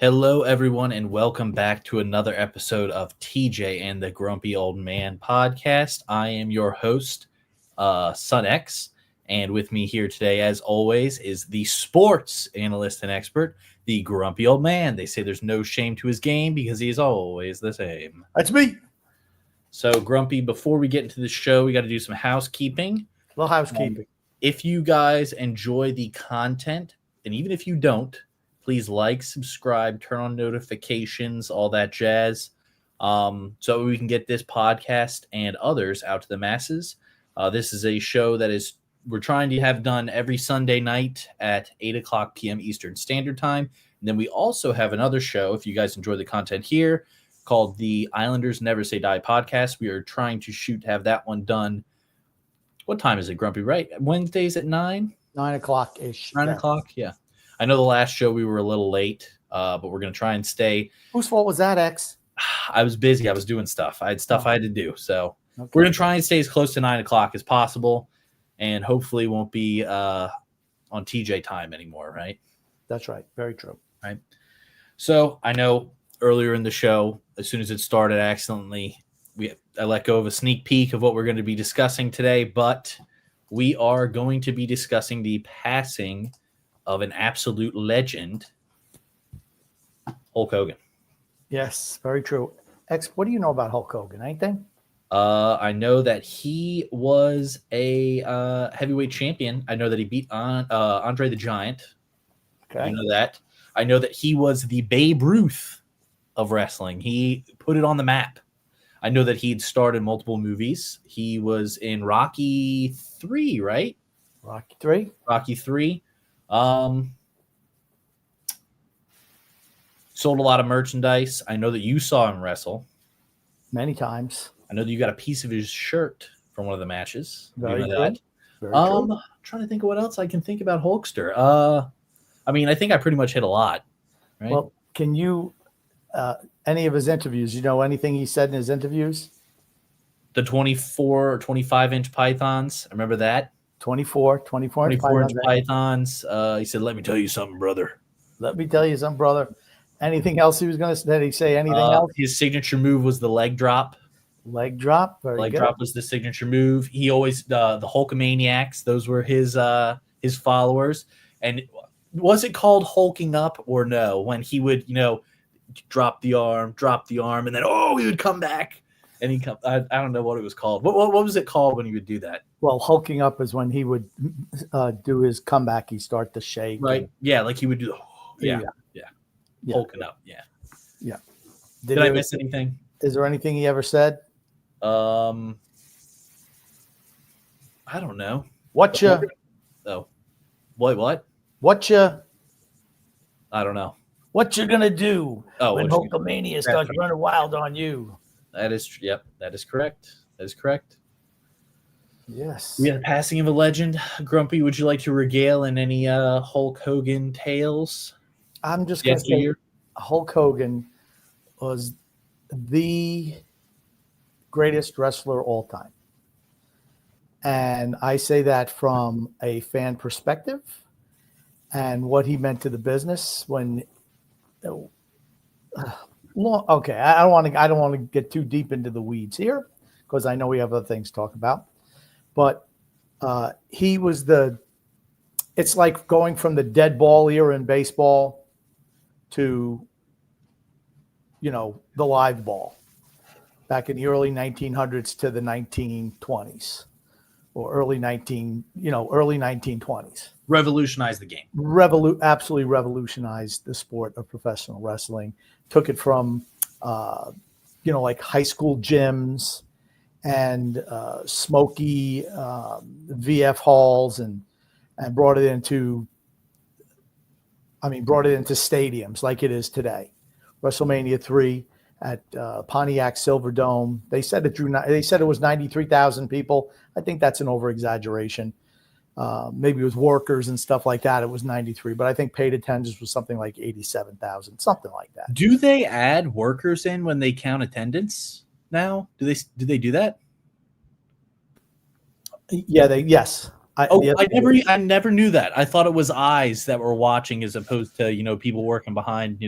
Hello, everyone, and welcome back to another episode of TJ and the Grumpy Old Man podcast. I am your host, Son X, and with me here today, as always, is the sports analyst and expert, the Grumpy Old Man. They say there's no shame to his game because he is always the same. That's me. So, Grumpy, before we get into the show, we got to do some housekeeping. A little housekeeping. If you guys enjoy the content, and even if you don't, please like, subscribe, turn on notifications, all that jazz, so we can get this podcast and others out to the masses. This is a show that we're trying to have done every Sunday night at 8 o'clock p.m. Eastern Standard Time. And then we also have another show, if you guys enjoy the content here, called the Islanders Never Say Die podcast. We are trying to have that one done. What time is it, Grumpy, right? Wednesdays at 9? 9 o'clock-ish. 9 o'clock, yeah. I know the last show we were a little late, but we're going to try and stay. Whose fault was that, X? I was busy. I was doing stuff. I had stuff I had to do. So we're going to try and stay as close to 9 o'clock as possible, and hopefully won't be on TJ time anymore, right? That's right. Very true. Right. So I know earlier in the show, as soon as it started, I let go of a sneak peek of what we're going to be discussing today, but we are going to be discussing the passing of an absolute legend, Hulk Hogan. Yes, very true. X, what do you know about Hulk Hogan? Anything? I know that he was a heavyweight champion. I know that he beat Andre the Giant. Okay. I know that. I know that he was the Babe Ruth of wrestling. He put it on the map. I know that he'd starred in multiple movies. He was in Rocky 3, right? Rocky 3? Rocky 3. Sold a lot of merchandise. I know that you saw him wrestle many times. I know that you got a piece of his shirt from one of the matches. Very you know good. That. Very true. I'm trying to think of what else I can think about Hulkster. I think I pretty much hit a lot. Right? Well, can you any of his interviews? You know anything he said in his interviews? The 24 or 25-inch pythons. I remember that. 24 inch pythons. He said, "Let me tell you something, brother." Let me tell you something, brother. Anything else he was going to say? Did he say anything else? His signature move was the leg drop. Leg drop. Very leg good. drop was the signature move. He always the Hulkamaniacs. Those were his followers. And was it called hulking up or no? When he would drop the arm, and then he would come back. And he come. I don't know what it was called. What was it called when he would do that? Well, hulking up is when he would do his comeback. He start to shake. Right. Yeah, like he would do. Yeah. Hulking up. Yeah. Yeah. Did I miss anything? Is there anything he ever said? I don't know. What you? Oh, what? What you? I don't know. What you gonna do when Hulkamania starts right. running wild on you? That is correct. That is correct. Yes. We had a passing of a legend. Grumpy, would you like to regale in any Hulk Hogan tales? I'm just going to say Hulk Hogan was the greatest wrestler all time. And I say that from a fan perspective and what he meant to the business when I don't want to get too deep into the weeds here because I know we have other things to talk about. But he was it's like going from the dead ball era in baseball to, the live ball back in the early 1900s to the 1920s or early 1920s. Revolutionized the game. Absolutely revolutionized the sport of professional wrestling. Took it from, like high school gyms and smoky VF halls and brought it into stadiums like it is today. WrestleMania 3 at Pontiac Silverdome. They said it was 93,000 people. I think that's an over-exaggeration. Maybe it was workers and stuff like that. It was 93, but I think paid attendance was something like 87,000, something like that. Do they add workers in when they count attendance now? Do they do that? Yeah, yes. I never knew that. I thought it was eyes that were watching as opposed to, people working behind,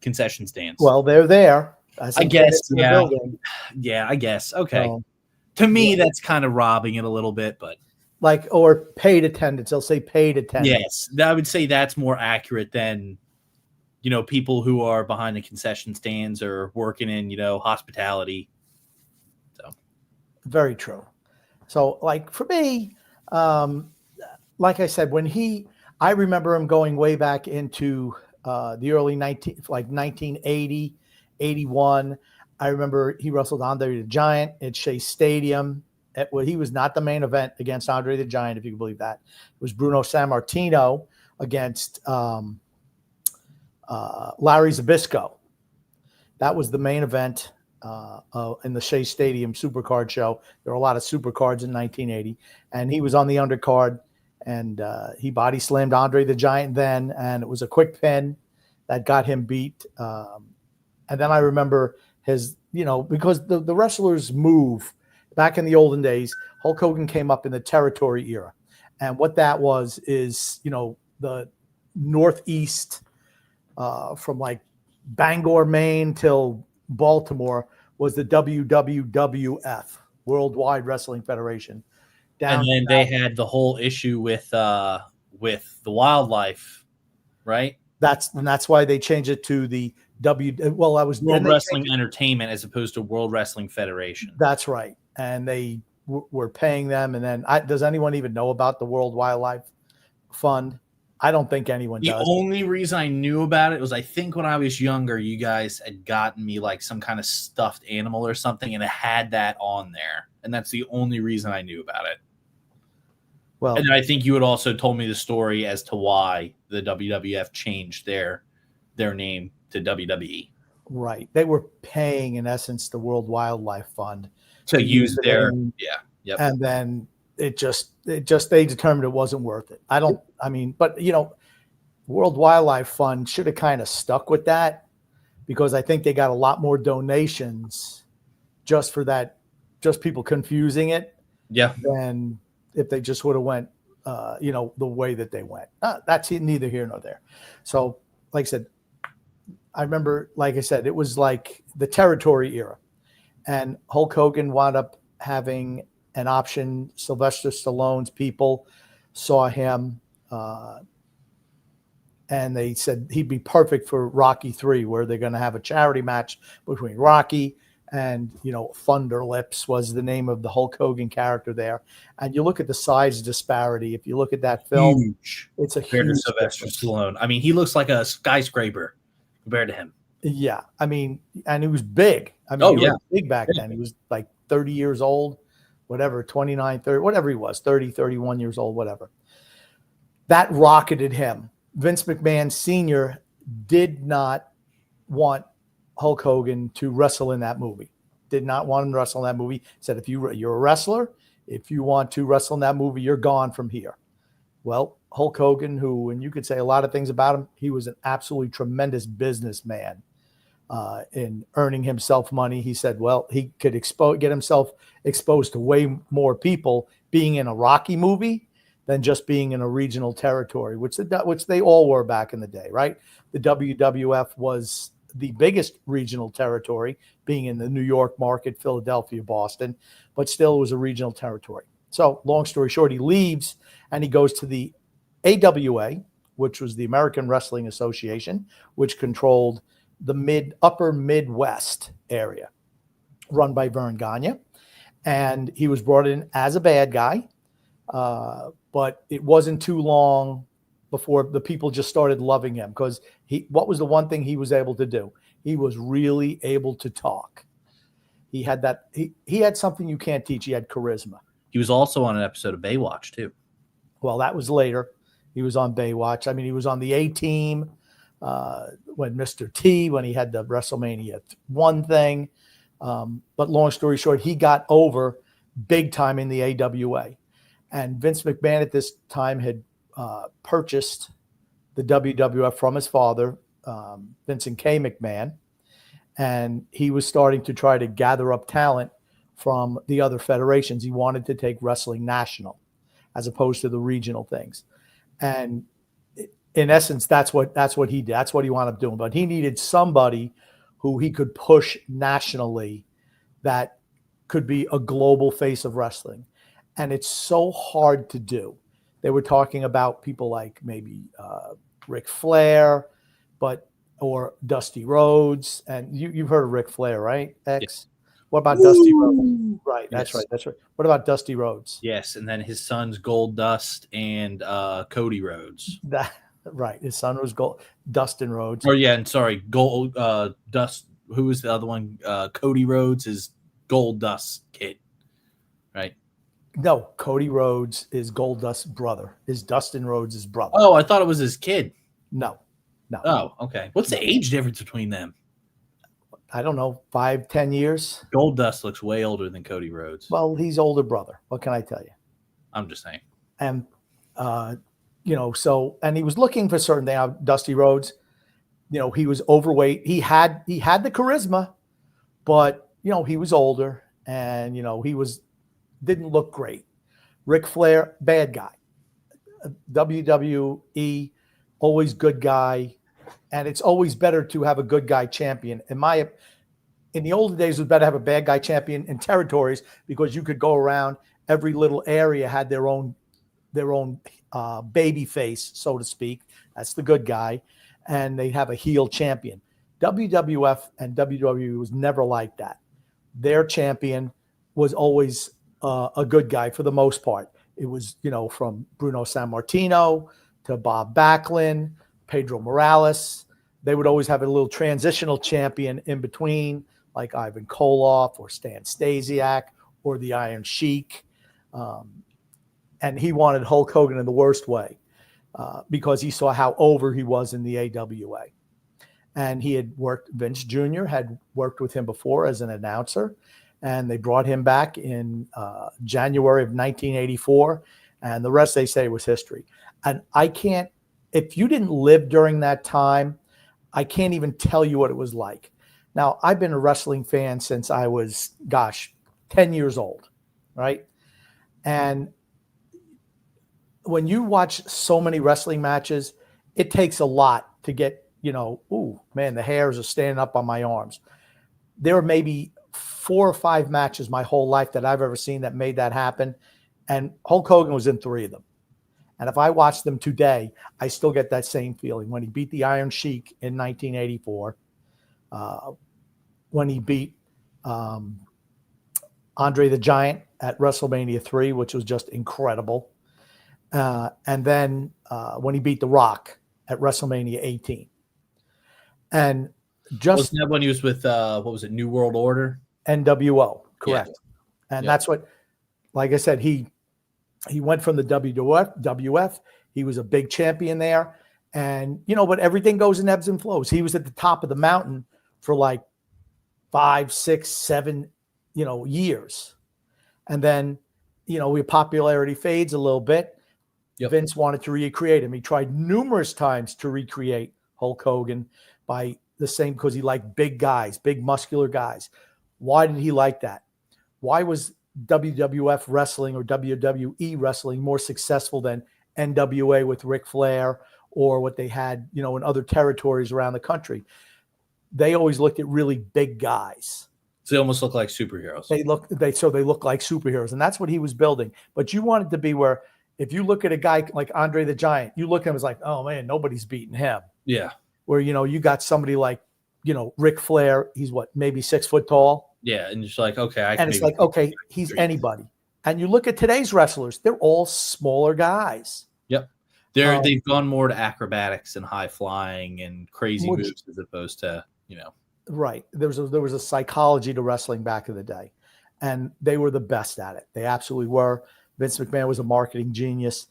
concession stands. Well, they're there. I guess, The building. Yeah, I guess. Okay. So, to me, that's kind of robbing it a little bit, but or paid attendance. They'll say paid attendance. yes, I would say that's more accurate than, people who are behind the concession stands or working in, hospitality. So very true. So, like for me, like I said, I remember him going way back into the early 1980, 81. I remember he wrestled Andre the Giant at Shea Stadium. He was not the main event against Andre the Giant, if you can believe that. It was Bruno Sammartino against Larry Zbyszko. That was the main event in the Shea Stadium Supercard show. There were a lot of Supercards in 1980, and he was on the undercard, and he body slammed Andre the Giant then, and it was a quick pin that got him beat. And then I remember because the wrestlers move back in the olden days. Hulk Hogan came up in the territory era, and what that is the Northeast from like Bangor, Maine till Baltimore was the WWF, Worldwide Wrestling Federation. And then they had the whole issue with the wildlife, right? That's why they changed it to the World Wrestling Entertainment as opposed to World Wrestling Federation. That's right. And they were paying them. And then does anyone even know about the World Wildlife Fund? I don't think anyone does. The only reason I knew about it was I think when I was younger, you guys had gotten me like some kind of stuffed animal or something, and it had that on there. And that's the only reason I knew about it. Well, and I think you had also told me the story as to why the WWF changed their name to WWE. Right. They were paying, in essence, the World Wildlife Fund to use their name. Yep. And then they determined it wasn't worth it. But World Wildlife Fund should have kind of stuck with that, because I think they got a lot more donations just for that, just people confusing it. Yeah. Than if they just would have went, the way that they went. That's neither here nor there. So, like I said, I remember, like I said, it was like the territory era, and Hulk Hogan wound up having an option. Sylvester Stallone's people saw him, and they said he'd be perfect for Rocky III, where they're going to have a charity match between Rocky and, Thunder Lips was the name of the Hulk Hogan character there. And you look at the size disparity. If you look at that film, huge. It's a compared huge to Sylvester Stallone. I mean, he looks like a skyscraper compared to him. Yeah. I mean, and he was big. He was big back then. He was like 30 years old, whatever, 29, 30, whatever he was, 30, 31 years old, whatever. That rocketed him. Vince McMahon Sr. did not want Hulk Hogan to wrestle in that movie. Did not want him to wrestle in that movie. Said, if you're a wrestler, if you want to wrestle in that movie, you're gone from here. Well, Hulk Hogan, and you could say a lot of things about him, he was an absolutely tremendous businessman in earning himself money. He said, well, he could get himself exposed to way more people being in a Rocky movie than just being in a regional territory, which they all were back in the day, right? The WWF was the biggest regional territory, being in the New York market, Philadelphia, Boston, but still it was a regional territory. So long story short, he leaves and he goes to the AWA, which was the American Wrestling Association, which controlled the upper Midwest area, run by Vern Gagne. And he was brought in as a bad guy, but it wasn't too long before the people just started loving him, because what was the one thing he was able to do? He was really able to talk. He had that. He had something you can't teach. He had charisma. He was also on an episode of Baywatch too. Well, that was later. He was on Baywatch. I mean, he was on the A-Team when Mr. T, when he had the WrestleMania 1 thing. But long story short, he got over big time in the AWA. And Vince McMahon at this time had purchased the WWF from his father, Vincent K. McMahon, and he was starting to try to gather up talent from the other federations. He wanted to take wrestling national as opposed to the regional things. And in essence, that's what he did. That's what he wound up doing. But he needed somebody who he could push nationally that could be a global face of wrestling. And it's so hard to do. They were talking about people like maybe Ric Flair, or Dusty Rhodes. And you've heard of Ric Flair, right, X? Yeah. What about Dusty Rhodes? Right, that's right. That's right. What about Dusty Rhodes? Yes, and then his sons Gold Dust and Cody Rhodes. Right, his son was Dustin Rhodes. Or yeah, and sorry, Gold Dust. Who was the other one? Cody Rhodes is Gold Dust kid, right? No, Cody Rhodes is Gold Dust's brother. Is Dustin Rhodes' brother? Oh, I thought it was his kid. No. Oh, okay. What's the age difference between them? I don't know, 5-10 years. Gold Dust looks way older than Cody Rhodes. Well, he's older brother. What can I tell you? I'm just saying. And so he was looking for certain things. Dusty Rhodes, he was overweight. He had the charisma, but he was older, and he didn't look great. Ric Flair, bad guy. WWE, always good guy. And it's always better to have a good guy champion. In the older days, it was better to have a bad guy champion in territories because you could go around. Every little area had their own baby face, so to speak. That's the good guy, and they have a heel champion. WWF and WWE was never like that. Their champion was always a good guy for the most part. It was from Bruno Sammartino to Bob Backlund, Pedro Morales. They would always have a little transitional champion in between, like Ivan Koloff or Stan Stasiak or the Iron Sheik. And he wanted Hulk Hogan in the worst way because he saw how over he was in the AWA. And Vince Jr. had worked with him before as an announcer, and they brought him back in January of 1984. And the rest, they say, was history. And if you didn't live during that time, I can't even tell you what it was like. Now, I've been a wrestling fan since I was, 10 years old, right? And when you watch so many wrestling matches, it takes a lot to get, ooh, man, the hairs are standing up on my arms. There are maybe 4 or 5 matches my whole life that I've ever seen that made that happen. And Hulk Hogan was in 3 of them. And if I watch them today, I still get that same feeling. When he beat the Iron Sheik in 1984, when he beat Andre the Giant at WrestleMania 3, which was just incredible. And then when he beat The Rock at WrestleMania 18. And wasn't that when he was with, what was it, New World Order? NWO, correct. Yeah. And that's what, like I said, he went from the WWF. He was a big champion there. And, but everything goes in ebbs and flows. He was at the top of the mountain for like 5, 6, 7, years. And then, his popularity fades a little bit. Yep. Vince wanted to recreate him. He tried numerous times to recreate Hulk Hogan because he liked big guys, big muscular guys. Why did he like that? Why was WWF wrestling or WWE wrestling more successful than NWA with Ric Flair or what they had, in other territories around the country? They always looked at really big guys. So they almost look like superheroes. They look like superheroes, and that's what he was building. But you want it to be where if you look at a guy like Andre the Giant, you look at him as like, oh man, nobody's beating him. Yeah. Where you got somebody like Ric Flair. He's maybe 6 foot tall. Yeah, and it's like, okay, he's anybody. And you look at today's wrestlers; they're all smaller guys. Yep, they've gone more to acrobatics and high flying and crazy moves as opposed to Right. There was a psychology to wrestling back in the day, and they were the best at it. They absolutely were. Vince McMahon was a marketing genius,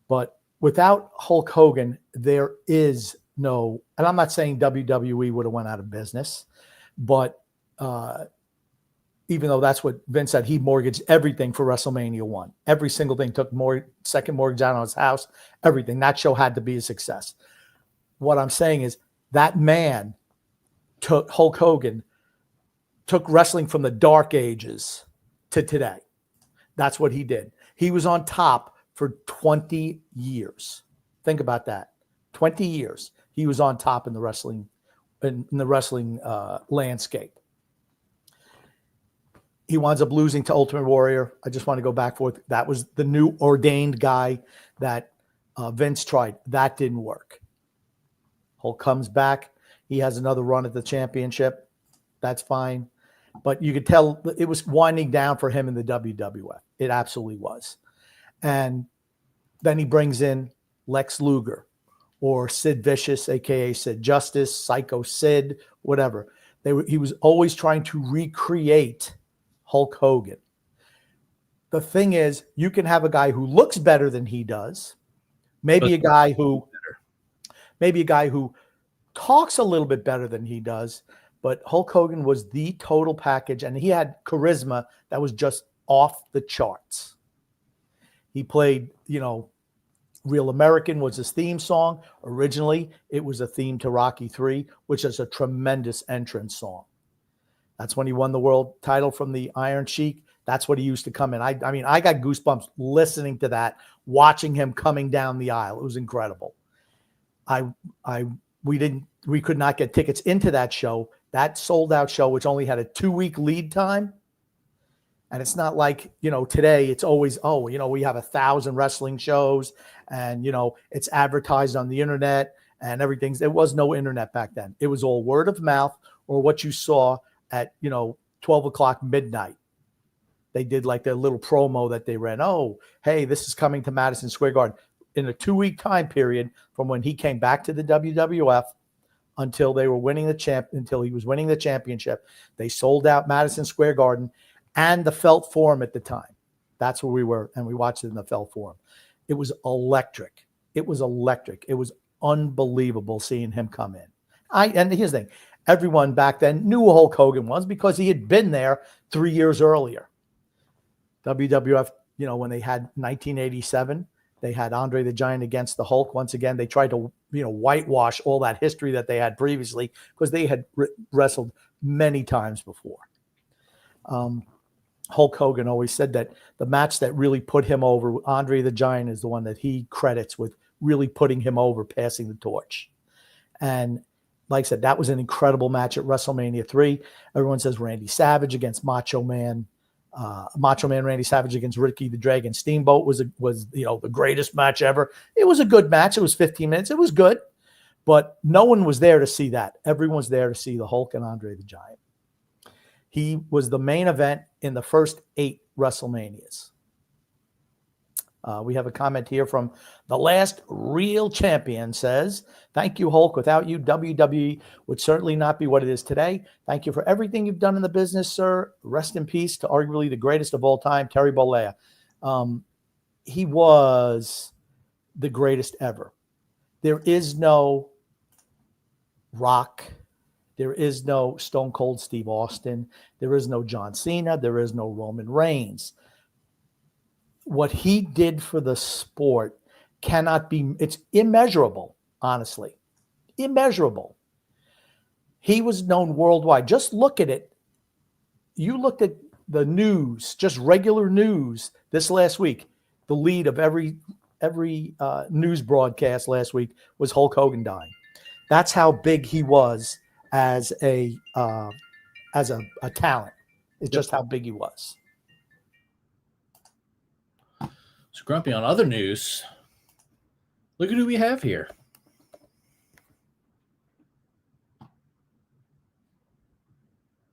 but without Hulk Hogan, there is no. And I'm not saying WWE would have went out of business, but even though that's what Vince said, he mortgaged everything for WrestleMania 1. Every single thing, took second mortgage out on his house, everything. That show had to be a success. What I'm saying is that man Hulk Hogan took wrestling from the dark ages to today. That's what he did. He was on top for 20 years. Think about that. 20 years, he was on top in the wrestling landscape. He winds up losing to Ultimate Warrior. I just want to go back forth. That was the new ordained guy that Vince tried. That didn't work. Hulk comes back. He has another run at the championship. That's fine. But you could tell it was winding down for him in the WWF. It absolutely was. And then he brings in Lex Luger or Sid Vicious, a.k.a. Sid Justice, Psycho Sid, whatever. He was always trying to recreate Hulk Hogan. The thing is, you can have a guy who looks better than he does, maybe a guy who talks a little bit better than he does, but Hulk Hogan was the total package, and he had charisma that was just off the charts. He played, Real American was his theme song. Originally, it was a theme to Rocky III, which is a tremendous entrance song. That's when he won the world title from the Iron Sheik. That's what he used to come in. I mean, I got goosebumps listening to that, watching him coming down the aisle. It was incredible. We could not get tickets into that show. That sold out show, which only had a 2-week lead time. And it's not like, today it's always, we have 1,000 wrestling shows and, it's advertised on the internet and everything. There was no internet back then. It was all word of mouth or what you saw at, 12 o'clock midnight. They did like their little promo that they ran. Oh, hey, this is coming to Madison Square Garden. In a 2-week time period from when he came back to the WWF until he was winning the championship, they sold out Madison Square Garden and the Felt Forum at the time. That's where we were, and we watched it in the Felt Forum. It was electric. It was unbelievable seeing him come in. And here's the thing. Everyone back then knew who Hulk Hogan was because he had been there 3 years earlier. WWF, when they had 1987, they had Andre the Giant against the Hulk. Once again, they tried to, whitewash all that history that they had previously because they had wrestled many times before. Hulk Hogan always said that the match that really put him over, Andre the Giant, is the one that he credits with really putting him over, passing the torch. And like I said, that was an incredible match at WrestleMania 3. Everyone says Randy Savage against Macho Man Randy Savage against Ricky the Dragon Steamboat was the greatest match ever. It was a good match. It was 15 minutes. It was good, but no one was there to see that. Everyone was there to see the Hulk and Andre the Giant. He was the main event in the first 8 WrestleManias. We have a comment here from the last real champion says, thank you, Hulk. Without you, WWE would certainly not be what it is today. Thank you for everything you've done in the business, sir. Rest in peace to arguably the greatest of all time, Terry Bollea. He was the greatest ever. There is no Rock. There is no Stone Cold Steve Austin. There is no John Cena. There is no Roman Reigns. What he did for the sport it's immeasurable, honestly. Immeasurable. He was known worldwide. Just look at it. You looked at the news, just regular news this last week. The lead of every news broadcast last week was Hulk Hogan dying. That's how big he was as a talent. It's just how big he was. So, Grumpy, on other news, look at who we have here.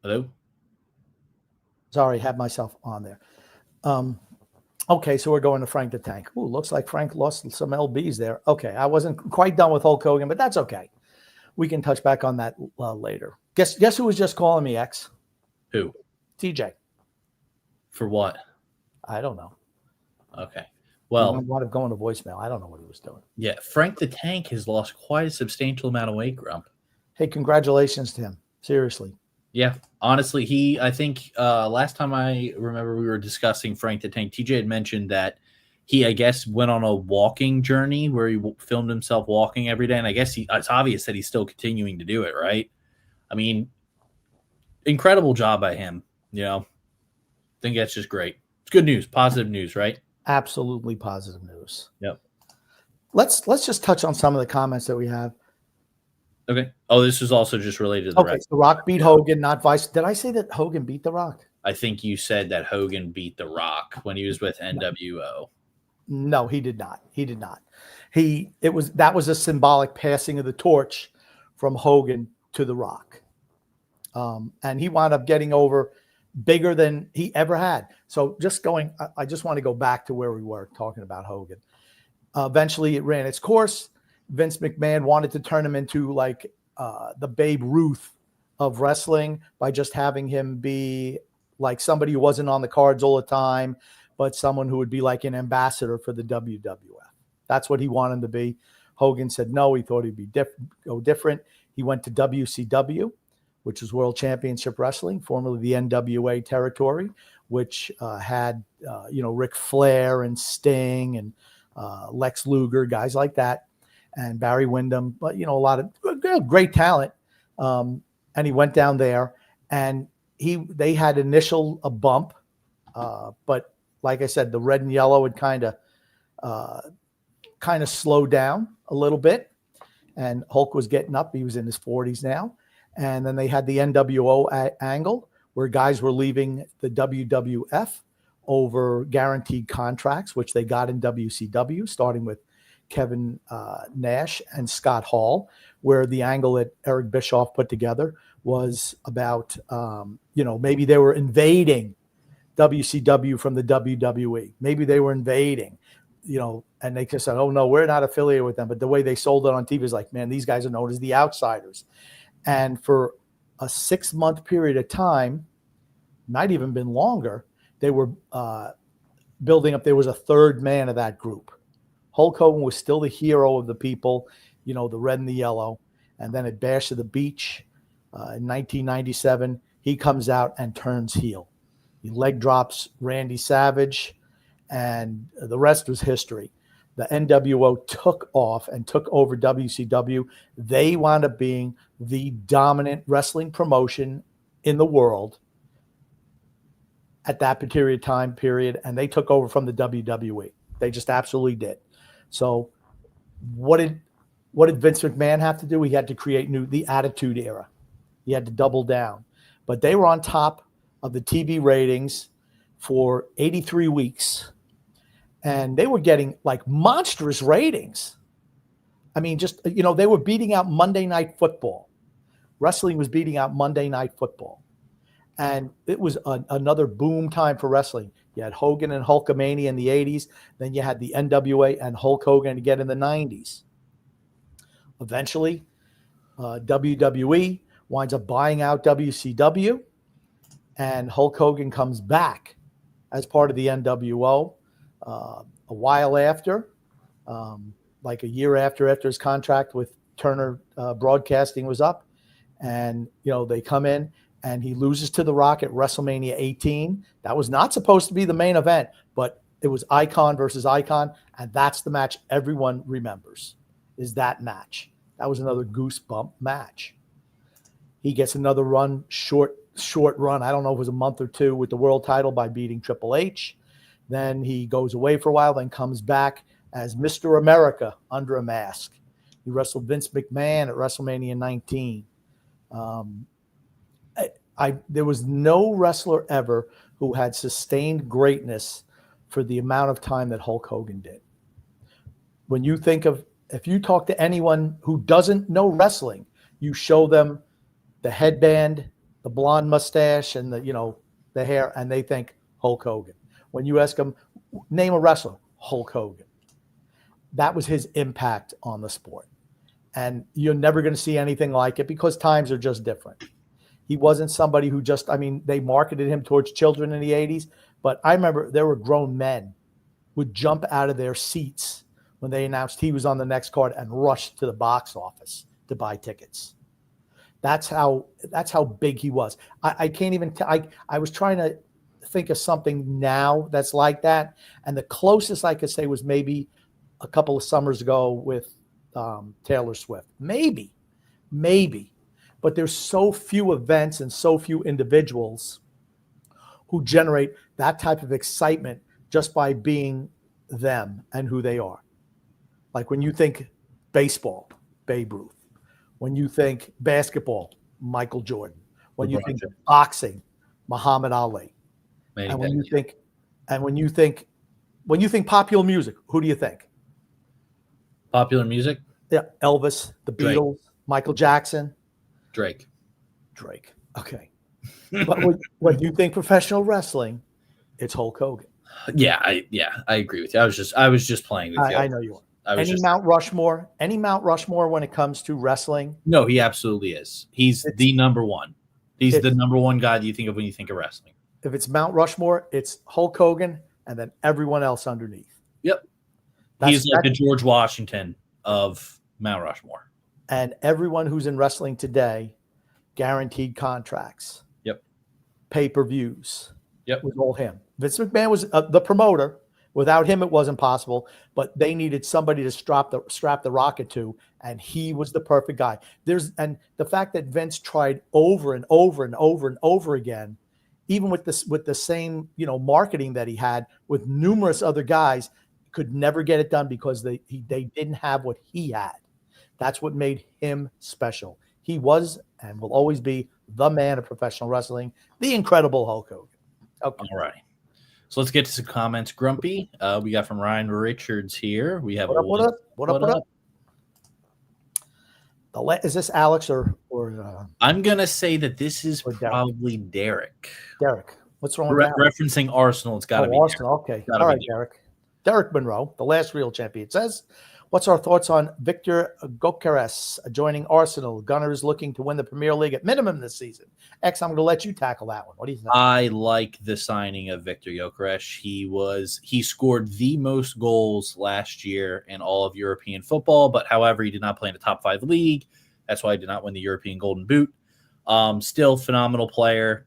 Hello? Sorry, I had myself on there. Okay, so we're going to Frank the Tank. Ooh, looks like Frank lost some LBs there. Okay, I wasn't quite done with Hulk Hogan, but that's okay. We can touch back on that later. Guess who was just calling me, X? Who? TJ. For what? I don't know. Okay. Well, he might have gone to voicemail. I don't know what he was doing. Yeah, Frank the Tank has lost quite a substantial amount of weight, Grump. Hey, congratulations to him. Seriously. Yeah, honestly, I think last time I remember we were discussing Frank the Tank, TJ had mentioned that he, I guess, went on a walking journey where he filmed himself walking every day. And I guess it's obvious that he's still continuing to do it, right? I mean, incredible job by him. I think that's just great. It's good news, positive news, right? Absolutely positive news. Yep. let's just touch on some of the comments that we have. Okay. Oh, this is also just related to the Okay, The Rock beat Hogan, not vice. Did I say that Hogan beat The Rock? I think you said that Hogan beat The Rock when he was with NWO. No, he did not. He did not. That was a symbolic passing of the torch from Hogan to The Rock. And he wound up getting over bigger than he ever had. So I just want to go back to where we were talking about Hogan. Eventually it ran its course. Vince McMahon wanted to turn him into like the Babe Ruth of wrestling by just having him be like somebody who wasn't on the cards all the time, but someone who would be like an ambassador for the WWF. That's what he wanted him to be. Hogan said no. He thought he'd be different. He went to WCW, which was World Championship Wrestling, formerly the NWA territory, which had Ric Flair and Sting and Lex Luger, guys like that, and Barry Windham, but a lot of great talent. And he went down there, and they had a bump, but like I said, the red and yellow had kind of slowed down a little bit, and Hulk was getting up. He was in his 40s now, and then they had the NWO angle where guys were leaving the WWF over guaranteed contracts, which they got in WCW, starting with Kevin Nash and Scott Hall, where the angle that Eric Bischoff put together was about, maybe they were invading WCW from the WWE. Maybe they were invading, and they just said, oh, no, we're not affiliated with them. But the way they sold it on TV is like, man, these guys are known as the outsiders. And for a 6-month period of time, might even been longer, they were building up. There was a third man of that group. Hulk Hogan was still the hero of the people, the red and the yellow. And then at Bash of the Beach in 1997, he comes out and turns heel. He leg drops Randy Savage, and the rest was history. The NWO took off and took over WCW. They wound up being the dominant wrestling promotion in the world at that particular time period, and they took over from the WWE. They just absolutely did. So what did Vince McMahon have to do? He had to create the Attitude Era. He had to double down. But they were on top of the TV ratings for 83 weeks, and they were getting like monstrous ratings. I mean, just, they were beating out Monday Night Football. Wrestling was beating out Monday Night Football. And it was another boom time for wrestling. You had Hogan and Hulkamania in the 80s. Then you had the NWA and Hulk Hogan again in the 90s. Eventually, WWE winds up buying out WCW, and Hulk Hogan comes back as part of the NWO a while after, like a year after his contract with Turner Broadcasting was up. And, they come in, and he loses to The Rock at WrestleMania 18. That was not supposed to be the main event, but it was Icon versus Icon, and that's the match everyone remembers, is that match. That was another goosebump match. He gets another run, short run, I don't know if it was a month or two, with the world title by beating Triple H. Then he goes away for a while, then comes back as Mr. America under a mask. He wrestled Vince McMahon at WrestleMania 19. There was no wrestler ever who had sustained greatness for the amount of time that Hulk Hogan did. When you think of, if you talk to anyone who doesn't know wrestling, you show them the headband, the blonde mustache, and the hair, and they think Hulk Hogan. When you ask them, name a wrestler, Hulk Hogan. That was his impact on the sport. And you're never going to see anything like it because times are just different. He wasn't somebody who they marketed him towards children in the 80s, but I remember there were grown men would jump out of their seats when they announced he was on the next card and rush to the box office to buy tickets. That's how big he was. I can't even, I was trying to think of something now that's like that. And the closest I could say was maybe a couple of summers ago with Taylor Swift. Maybe. But there's so few events and so few individuals who generate that type of excitement just by being them and who they are. Like when you think baseball, Babe Ruth. When you think basketball, Michael Jordan. When you LeBron think James. boxing, Muhammad Ali. Manny And when you Pacquiao. think, and when you think popular music, who do you think? Popular music, Yeah, Elvis, the Drake. Beatles, Michael Jackson, Drake. Drake. Okay. But when you think professional wrestling, it's Hulk Hogan. Yeah, I agree with you. I was just playing with you. I know you are. I was Any just Mount Rushmore, when it comes to wrestling, No, he absolutely is. He's It's- the number one. He's the it's- number one guy that you think of when you think of wrestling. if it's Mount Rushmore, it's Hulk Hogan and then everyone else underneath. Yep. That's He's like the George Washington of Mount Rushmore. and everyone who's in wrestling today, guaranteed contracts. Yep. Pay-per-views. Yep. Was all him. Vince McMahon was the promoter. Without him, it wasn't possible. But they needed somebody to strap the rocket to, and he was the perfect guy. And the fact that Vince tried over and over and over and over again, even with the same marketing that he had with numerous other guys, could never get it done because they didn't have what he had. That's what made him special. He was and will always be the man of professional wrestling, the incredible Hulk Hogan. Okay. All right. So let's get to some comments. Grumpy, we got from Ryan Richards here. We have What up? Is this Alex or I'm gonna say that this is Or Derek. probably Derek. Derek? What's wrong with that? Referencing Arsenal, it's got to be Arsenal. Okay. Gotta All be right, Derek. Derek Monroe, the last real champion. It says, what's our thoughts on Victor Gyökeres joining Arsenal? Gunners looking to win the Premier League at minimum this season. X, I'm going to let you tackle that one. What do you think? I like the signing of Victor Gyökeres. He scored the most goals last year in all of European football, but however, he did not play in a top 5 league. That's why he did not win the European Golden Boot. Still phenomenal player.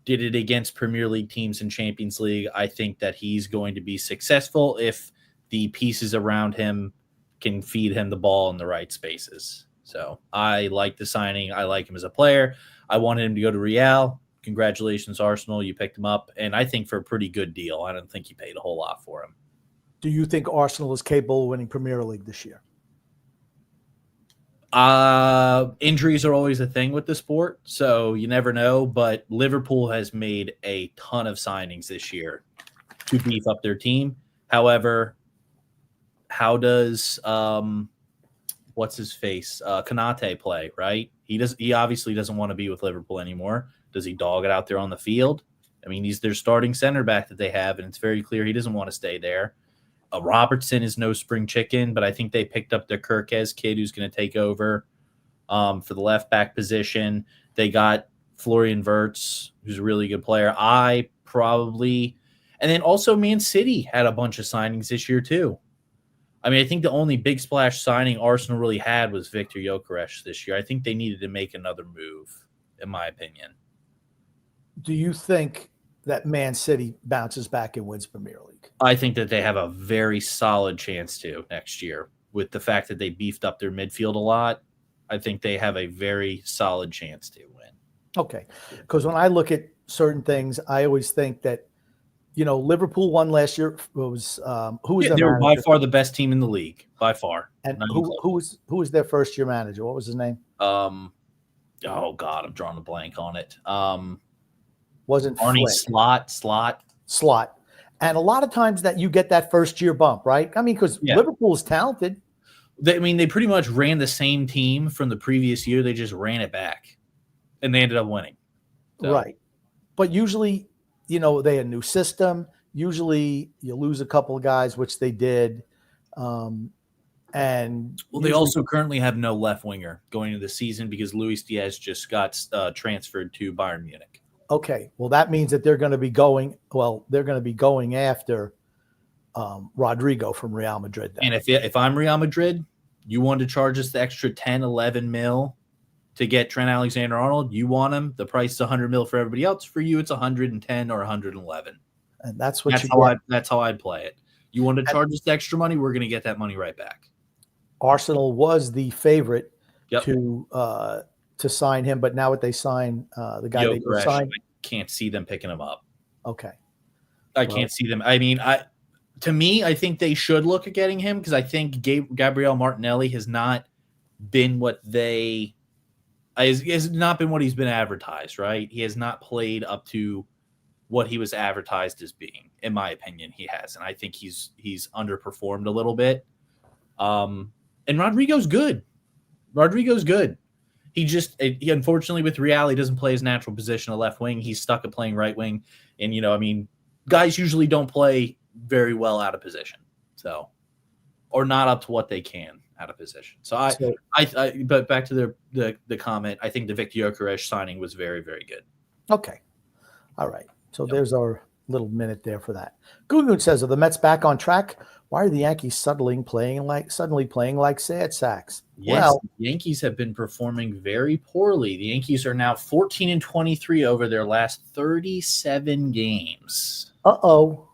Did it against Premier League teams in Champions League. I think that he's going to be successful if the pieces around him can feed him the ball in the right spaces. So I like the signing. I like him as a player. I wanted him to go to Real. Congratulations, Arsenal. You picked him up, and I think for a pretty good deal. I don't think you paid a whole lot for him. Do you think Arsenal is capable of winning Premier League this year? Injuries are always a thing with the sport, so you never know. But Liverpool has made a ton of signings this year to beef up their team. However, how does what's his face Konate play? Right? He obviously doesn't want to be with Liverpool anymore. Does he dog it out there on the field? I mean, he's their starting center back that they have, and it's very clear he doesn't want to stay there. Robertson is no spring chicken, but I think they picked up the Kirkes kid who's going to take over for the left back position. They got Florian Wirtz, who's a really good player. And then also Man City had a bunch of signings this year too. I mean, I think the only big splash signing Arsenal really had was Victor Gyökeres this year. I think they needed to make another move, in my opinion. Do you think that Man City bounces back and wins Premier League? I think that they have a very solid chance to next year with the fact that they beefed up their midfield a lot. I think they have a very solid chance to win. Okay. Because when I look at certain things, I always think that, Liverpool won last year. Was who was they were by far the best team in the league, by far. And who was their first year manager? What was his name? Oh God, I'm drawing a blank on it. Wasn't Arnie Flick. Slot. And a lot of times that you get that first year bump, right? I mean, because Liverpool is talented. They pretty much ran the same team from the previous year. They just ran it back, and they ended up winning. So. Right. But usually, they had a new system. Usually you lose a couple of guys, which they did. They also currently have no left winger going into the season because Luis Diaz just got transferred to Bayern Munich. Okay, well that means that they're going to be going. Well, they're going to be going after Rodrigo from Real Madrid. Then. And if I'm Real Madrid, you want to charge us the extra 10, 11 mil to get Trent Alexander-Arnold. You want him. The price is 100 mil for everybody else. For you, it's 110 or 111. And that's how I'd play it. You want to charge us the extra money? We're going to get that money right back. Arsenal was the favorite to sign him, but now what they sign the guy they signed, I can't see them picking him up. Okay, I can't see them. I mean, To me, I think they should look at getting him because I think Gabriel Martinelli has not been what they has not been what he's been advertised. Right? He has not played up to what he was advertised as being. In my opinion, he has, and I think he's underperformed a little bit. And Rodrigo's good. Rodrigo's good. He unfortunately with Real, he doesn't play his natural position of left wing. He's stuck at playing right wing. And, guys usually don't play very well out of position. So, or not up to what they can out of position. So but back to the comment, I think the Victor Gyökeres signing was very, very good. Okay. All right. So there's our little minute there for that. Gugun says, are the Mets back on track? Why are the Yankees suddenly playing like sad sacks? Yes, well, the Yankees have been performing very poorly. The Yankees are now 14-23 over their last 37 games. Uh-oh.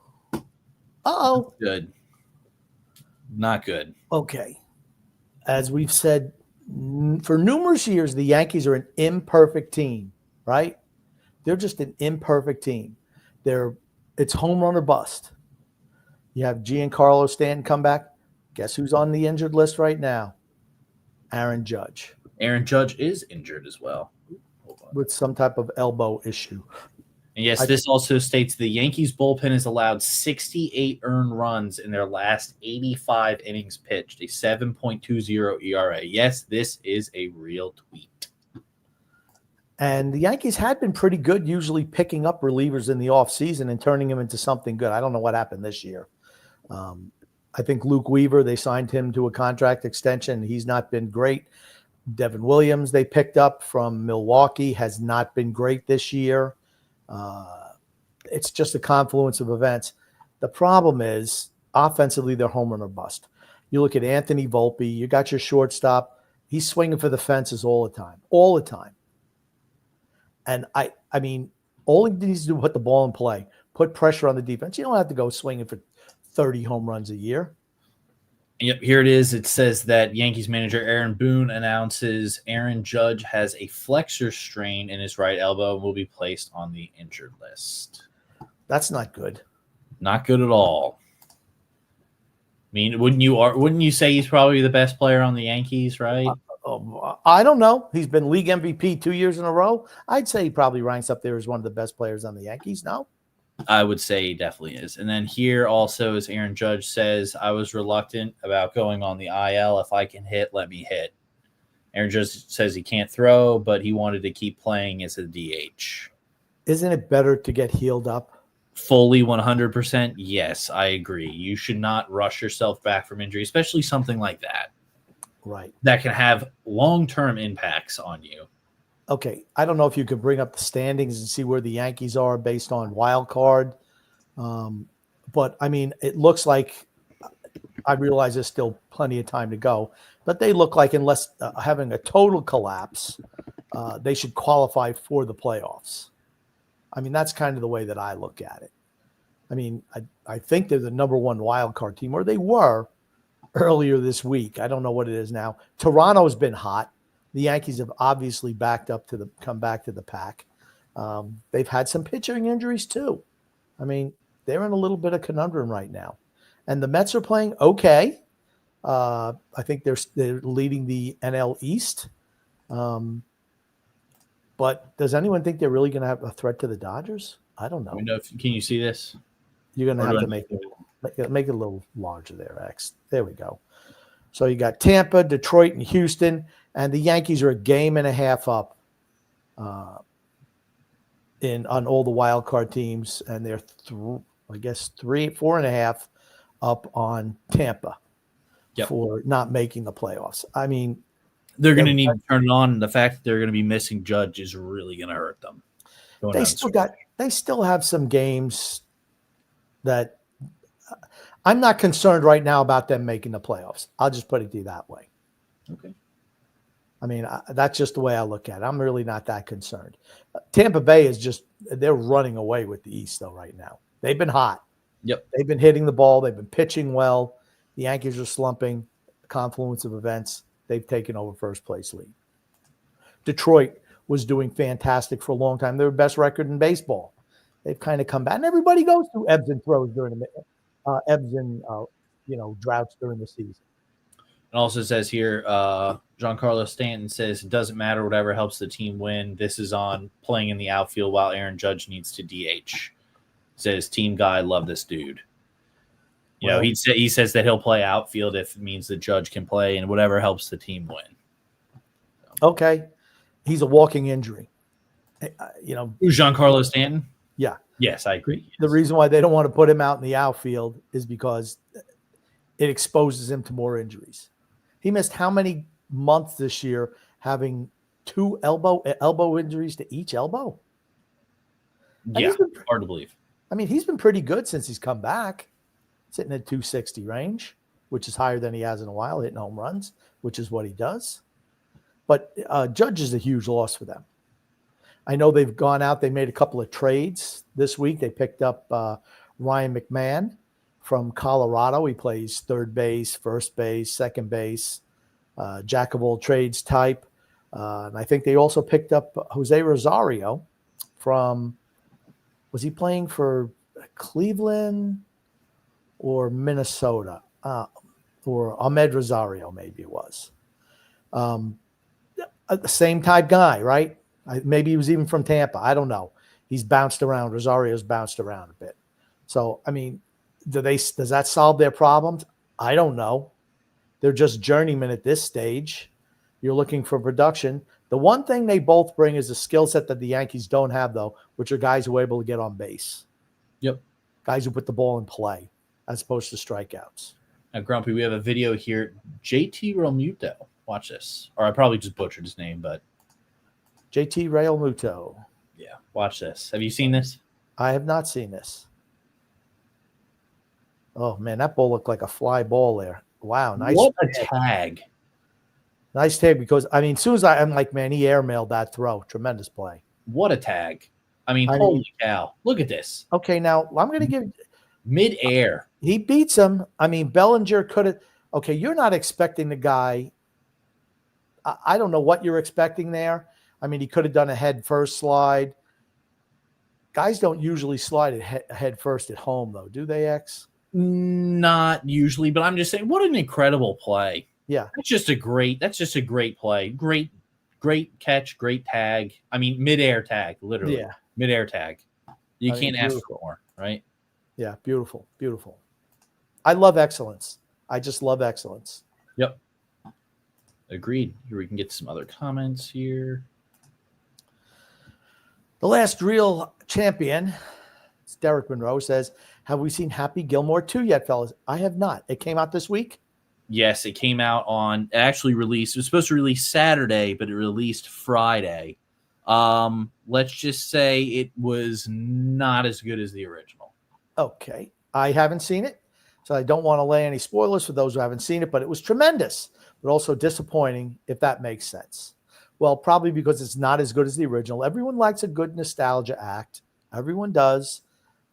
Good. Not good. Okay. As we've said for numerous years, the Yankees are an imperfect team, right? They're just an imperfect team. It's home run or bust. You have Giancarlo Stanton come back. Guess who's on the injured list right now? Aaron Judge. Aaron Judge is injured as well. With some type of elbow issue. And yes, this also states the Yankees bullpen has allowed 68 earned runs in their last 85 innings pitched, a 7.20 ERA. Yes, this is a real tweet. And the Yankees had been pretty good, usually picking up relievers in the offseason and turning them into something good. I don't know what happened this year. I think Luke Weaver, they signed him to a contract extension. He's not been great. Devin Williams, they picked up from Milwaukee, has not been great this year. It's just a confluence of events. The problem is, offensively, they're home run or bust. You look at Anthony Volpe, you got your shortstop. He's swinging for the fences all the time. And I mean, all he needs to do is put the ball in play, put pressure on the defense. You don't have to go swinging for 30 home runs a year. Yep, here it is. It says that Yankees manager Aaron Boone announces Aaron Judge has a flexor strain in his right elbow and will be placed on the injured list. That's not good. Not good at all. I mean, wouldn't you say he's probably the best player on the Yankees, right? I don't know. He's been league MVP 2 years in a row. I'd say he probably ranks up there as one of the best players on the Yankees. No? I would say he definitely is. And then here also, as Aaron Judge says, I was reluctant about going on the IL. If I can hit, let me hit. Aaron Judge says he can't throw, but he wanted to keep playing as a DH. Isn't it better to get healed up? Fully 100%? Yes, I agree. You should not rush yourself back from injury, especially something like that. Right. That can have long-term impacts on you. Okay, I don't know if you could bring up the standings and see where the Yankees are based on wild card. But, I mean, it looks like I realize there's still plenty of time to go. But they look like unless having a total collapse, they should qualify for the playoffs. I mean, that's kind of the way that I look at it. I mean, I think they're the number one wild card team, or they were earlier this week. I don't know what it is now. Toronto's been hot. The Yankees have obviously come back to the pack. They've had some pitching injuries too. I mean, they're in a little bit of conundrum right now. And the Mets are playing okay. I think they're leading the NL East. But does anyone think they're really going to have a threat to the Dodgers? I don't know. Can you see this? You're going to have to make it a little larger there, X. There we go. So you got Tampa, Detroit, and Houston, and the Yankees are a game and a half up on all the wild card teams, and they're 4.5 up on Tampa for not making the playoffs. I mean, they're going to need to turn it on. The fact that they're going to be missing Judge is really going to hurt them. They still have some games that I'm not concerned right now about them making the playoffs. I'll just put it to you that way. Okay. I mean, that's just the way I look at it. I'm really not that concerned. Tampa Bay they're running away with the East though right now. They've been hot. Yep. They've been hitting the ball. They've been pitching well. The Yankees are slumping. Confluence of events. They've taken over first place lead. Detroit was doing fantastic for a long time. They were best record in baseball. They've kind of come back. And everybody goes through ebbs and throws during the ebbs and droughts during the season. It also says here, Giancarlo Stanton says it doesn't matter, whatever helps the team win. This is on playing in the outfield while Aaron Judge needs to DH. Says team guy, love this dude. He says that he'll play outfield if it means the Judge can play and whatever helps the team win. Okay, he's a walking injury. Who's Giancarlo Stanton? Yeah. Yes, I agree. Yes. The reason why they don't want to put him out in the outfield is because it exposes him to more injuries. He missed how many months this year having 2 elbow injuries to each elbow? Yeah, hard to believe. I mean, he's been pretty good since he's come back, sitting at 260 range, which is higher than he has in a while, hitting home runs, which is what he does. But Judge is a huge loss for them. I know they've gone out. They made a couple of trades this week. They picked up Ryan McMahon from Colorado. He plays third base, first base, second base, jack of all trades type. And I think they also picked up Jose Rosario from, was he playing for Cleveland or Minnesota? Or Ahmed Rosario, maybe it was. The same type guy, right? Maybe he was even from Tampa. I don't know. He's bounced around. Rosario's bounced around a bit. So, I mean, does that solve their problems? I don't know. They're just journeymen at this stage. You're looking for production. The one thing they both bring is a skill set that the Yankees don't have, though, which are guys who are able to get on base. Yep. Guys who put the ball in play as opposed to strikeouts. Now, Grumpy, we have a video here. JT Realmuto. Watch this. Or I probably just butchered his name, but JT Realmuto. Yeah, watch this. Have you seen this? I have not seen this. Oh, man, that ball looked like a fly ball there. Wow, nice. What a tag. Nice tag because, I mean, as soon as I'm like, man, he airmailed that throw. Tremendous play. What a tag. I mean, holy cow. Look at this. Okay, now I'm going to give mid-air. He beats him. I mean, Bellinger could have. Okay, you're not expecting the guy. I don't know what you're expecting there. I mean, he could have done a head first slide. Guys don't usually slide it head first at home, though, do they, X? Not usually, but I'm just saying, what an incredible play. Yeah. That's just a great play. Great catch, great tag. I mean, mid-air tag, literally. Yeah. Mid-air tag. You can't ask for more, right? Yeah, beautiful, beautiful. I love excellence. I just love excellence. Yep. Agreed. Here we can get some other comments here. The last real champion, Derek Monroe, says, have we seen Happy Gilmore 2 yet, fellas? I have not. It came out this week? Yes, it came out it was supposed to release Saturday, but it released Friday. Let's just say it was not as good as the original. Okay. I haven't seen it, so I don't want to lay any spoilers for those who haven't seen it, but it was tremendous, but also disappointing, if that makes sense. Well, probably because it's not as good as the original. Everyone likes a good nostalgia act. Everyone does.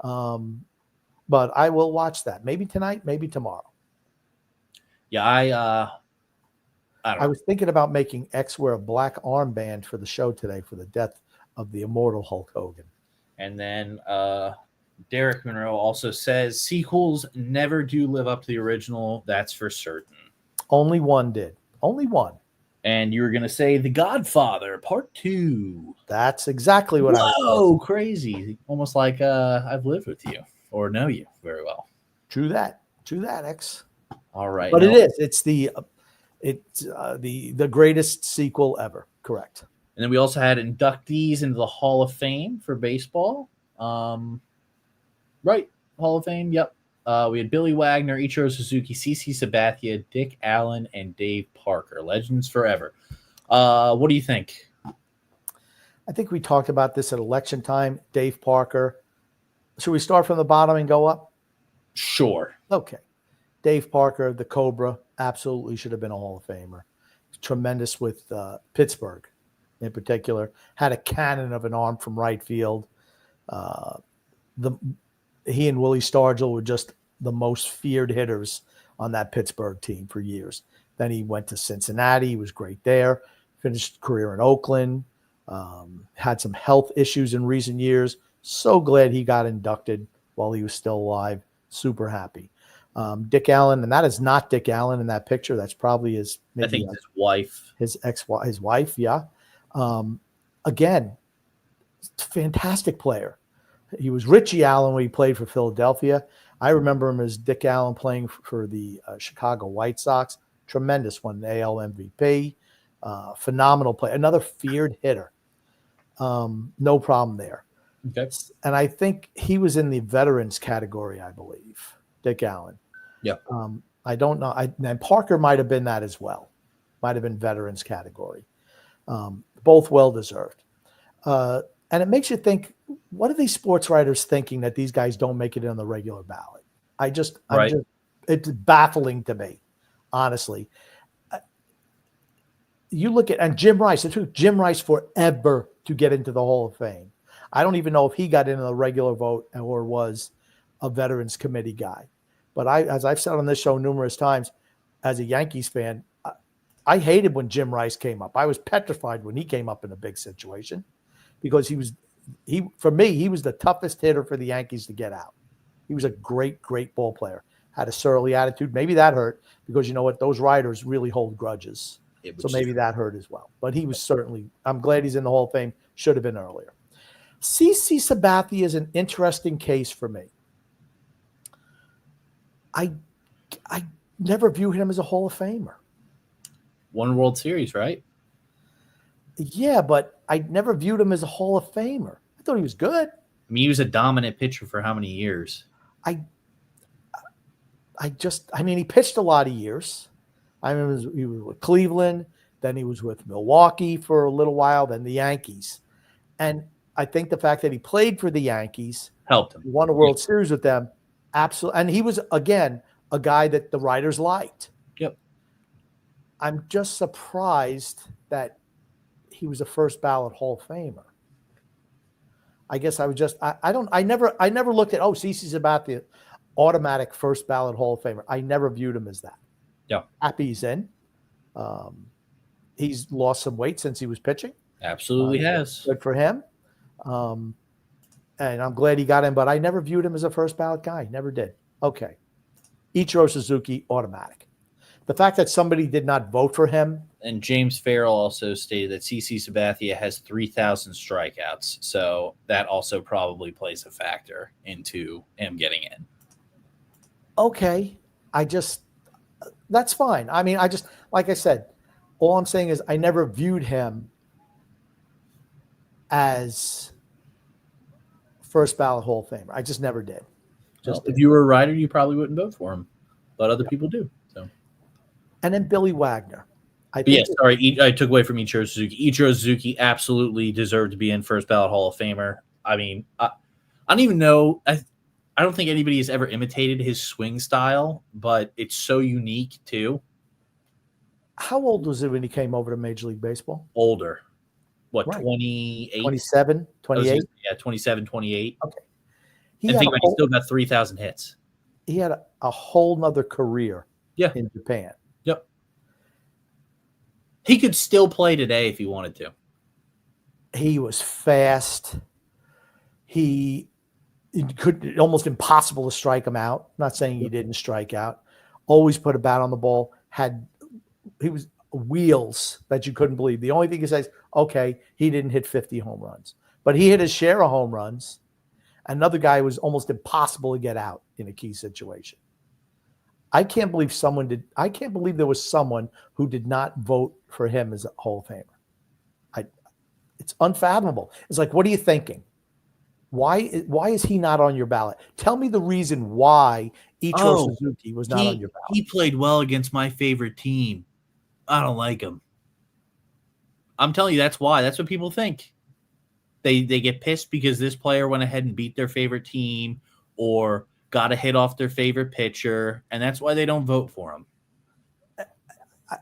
But I will watch that. Maybe tonight, maybe tomorrow. Yeah, I don't know. I was thinking about making X wear a black armband for the show today for the death of the immortal Hulk Hogan. And then Derek Monroe also says sequels never do live up to the original. That's for certain. Only one did. Only one. And you were going to say The Godfather Part 2. That's exactly what I was. Whoa, crazy. Almost like I've lived with you or know you very well. True that. True that, X. All right. But it is. It's the greatest sequel ever. Correct. And then we also had inductees into the Hall of Fame for baseball. Right. Hall of Fame. Yep. We had Billy Wagner, Ichiro Suzuki, CC Sabathia, Dick Allen, and Dave Parker. Legends forever. What do you think? I think we talked about this at election time. Dave Parker. Should we start from the bottom and go up? Sure. Okay. Dave Parker, the Cobra, absolutely should have been a Hall of Famer. Tremendous with Pittsburgh in particular. Had a cannon of an arm from right field. He and Willie Stargell were just the most feared hitters on that Pittsburgh team for years. Then he went to Cincinnati. He was great there. Finished career in Oakland. Had some health issues in recent years. So glad he got inducted while he was still alive. super happy. Dick Allen, and that is not Dick Allen in that picture. That's probably his I think his wife. His wife, yeah. Again, fantastic player. He was Richie Allen when he played for Philadelphia. I remember him as Dick Allen playing for the Chicago White Sox. Tremendous one, AL MVP. Phenomenal player. Another feared hitter. No problem there. Okay. And I think he was in the veterans category, I believe, Dick Allen. Yeah. I don't know. And Parker might have been that as well. Might have been veterans category. Both well-deserved. And it makes you think, what are these sports writers thinking that these guys don't make it on the regular ballot? It's baffling to me, honestly. You look at, and Jim Rice, it took Jim Rice forever to get into the Hall of Fame. I don't even know if he got into the regular vote or was a Veterans Committee guy. But as I've said on this show numerous times, as a Yankees fan, I hated when Jim Rice came up. I was petrified when he came up in a big situation because for me, he was the toughest hitter for the Yankees to get out. He was a great, great ball player. Had a surly attitude. Maybe that hurt because you know what? Those writers really hold grudges. So maybe that hurt as well. But he was certainly, I'm glad he's in the Hall of Fame. Should have been earlier. CC Sabathia is an interesting case for me. I never viewed him as a Hall of Famer. One World Series, right? Yeah, but I never viewed him as a Hall of Famer. I thought he was good. I mean, he was a dominant pitcher for how many years? He pitched a lot of years. I remember he was with Cleveland, then he was with Milwaukee for a little while, then the Yankees. And I think the fact that he played for the Yankees helped him. Won a World Series with them. Absolutely. And he was, again, a guy that the writers liked. Yep. I'm just surprised that he was a first ballot Hall of Famer. I guess I would just, I never looked at, CC Sabathia, automatic first ballot Hall of Famer. I never viewed him as that. Yeah. Happy he's in. He's lost some weight since he was pitching. Absolutely has. Good for him. And I'm glad he got in, but I never viewed him as a first ballot guy. Never did. Okay. Ichiro Suzuki, automatic. The fact that somebody did not vote for him. And James Farrell also stated that CC Sabathia has 3,000 strikeouts. So that also probably plays a factor into him getting in. Okay. That's fine. I mean, like I said, all I'm saying is I never viewed him as first ballot Hall of Famer. I just never did. If you were a writer, you probably wouldn't vote for him, but other people do. So, and then Billy Wagner. I took away from Ichiro Suzuki. Ichiro Suzuki absolutely deserved to be in first ballot Hall of Famer. I mean, I don't even know. I don't think anybody has ever imitated his swing style, but it's so unique too. How old was it when he came over to Major League Baseball? Older. What, right. 28? 27, 28? Yeah, 27, 28. Okay. He still got 3,000 hits. He had a whole nother career in Japan. Yep. He could still play today if he wanted to. He was fast. It could almost impossible to strike him out. Not saying he didn't strike out. Always put a bat on the ball. He was wheels that you couldn't believe. The only thing he says, okay, he didn't hit 50 home runs, but he hit his share of home runs. Another guy was almost impossible to get out in a key situation. I can't believe there was someone who did not vote for him as a Hall of Famer. It's unfathomable. It's like, what are you thinking? Why is he not on your ballot? Tell me the reason why Ichiro Suzuki was not on your ballot. He played well against my favorite team. I don't like him. I'm telling you, that's why. That's what people think. They get pissed because this player went ahead and beat their favorite team or got a hit off their favorite pitcher, and that's why they don't vote for him.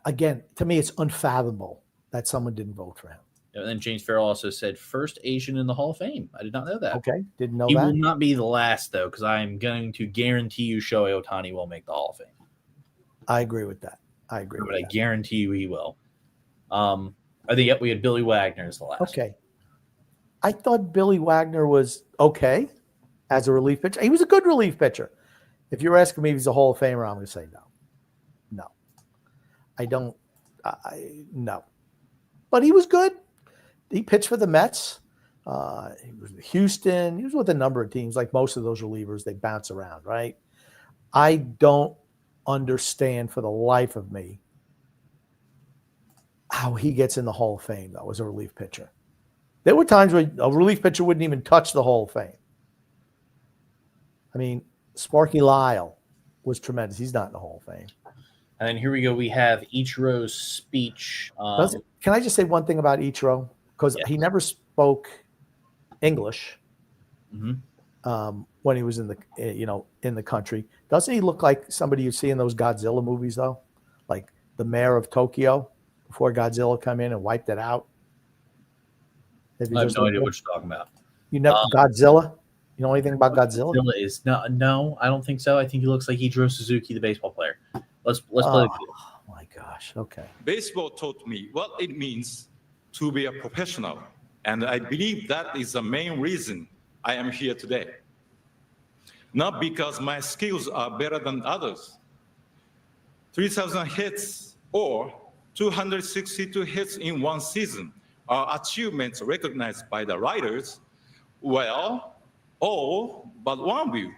Again, to me, it's unfathomable that someone didn't vote for him. And then James Farrell also said first Asian in the Hall of Fame. I did not know that. Okay, didn't know that. He will not be the last, though, because I'm going to guarantee you Shohei Ohtani will make the Hall of Fame. I agree with that. I guarantee you he will. I think we had Billy Wagner as the last. Okay. I thought Billy Wagner was okay as a relief pitcher. He was a good relief pitcher. If you're asking me if he's a Hall of Famer, I'm going to say no. No. I don't. No. But he was good. He pitched for the Mets. He was with Houston. He was with a number of teams. Like most of those relievers, they bounce around, right? I don't understand for the life of me how he gets in the Hall of Fame, though, as a relief pitcher. There were times where a relief pitcher wouldn't even touch the Hall of Fame. I mean, Sparky Lyle was tremendous. He's not in the Hall of Fame. And then here we go. We have Ichiro's speech. Can I just say one thing about Ichiro? Because he never spoke English when he was in the country. Doesn't he look like somebody you see in those Godzilla movies, though? Like the mayor of Tokyo before Godzilla come in and wiped it out? I have no idea what you're talking about. You know Godzilla? You know anything about Godzilla? Godzilla is no, I don't think so. I think he looks like Ichiro Suzuki, the baseball player. Let's play the video. Oh my gosh. Okay. Baseball taught me what it means to be a professional, and I believe that is the main reason I am here today. Not because my skills are better than others. 3,000 hits or 262 hits in one season are achievements recognized by the writers. Well, all but one of you.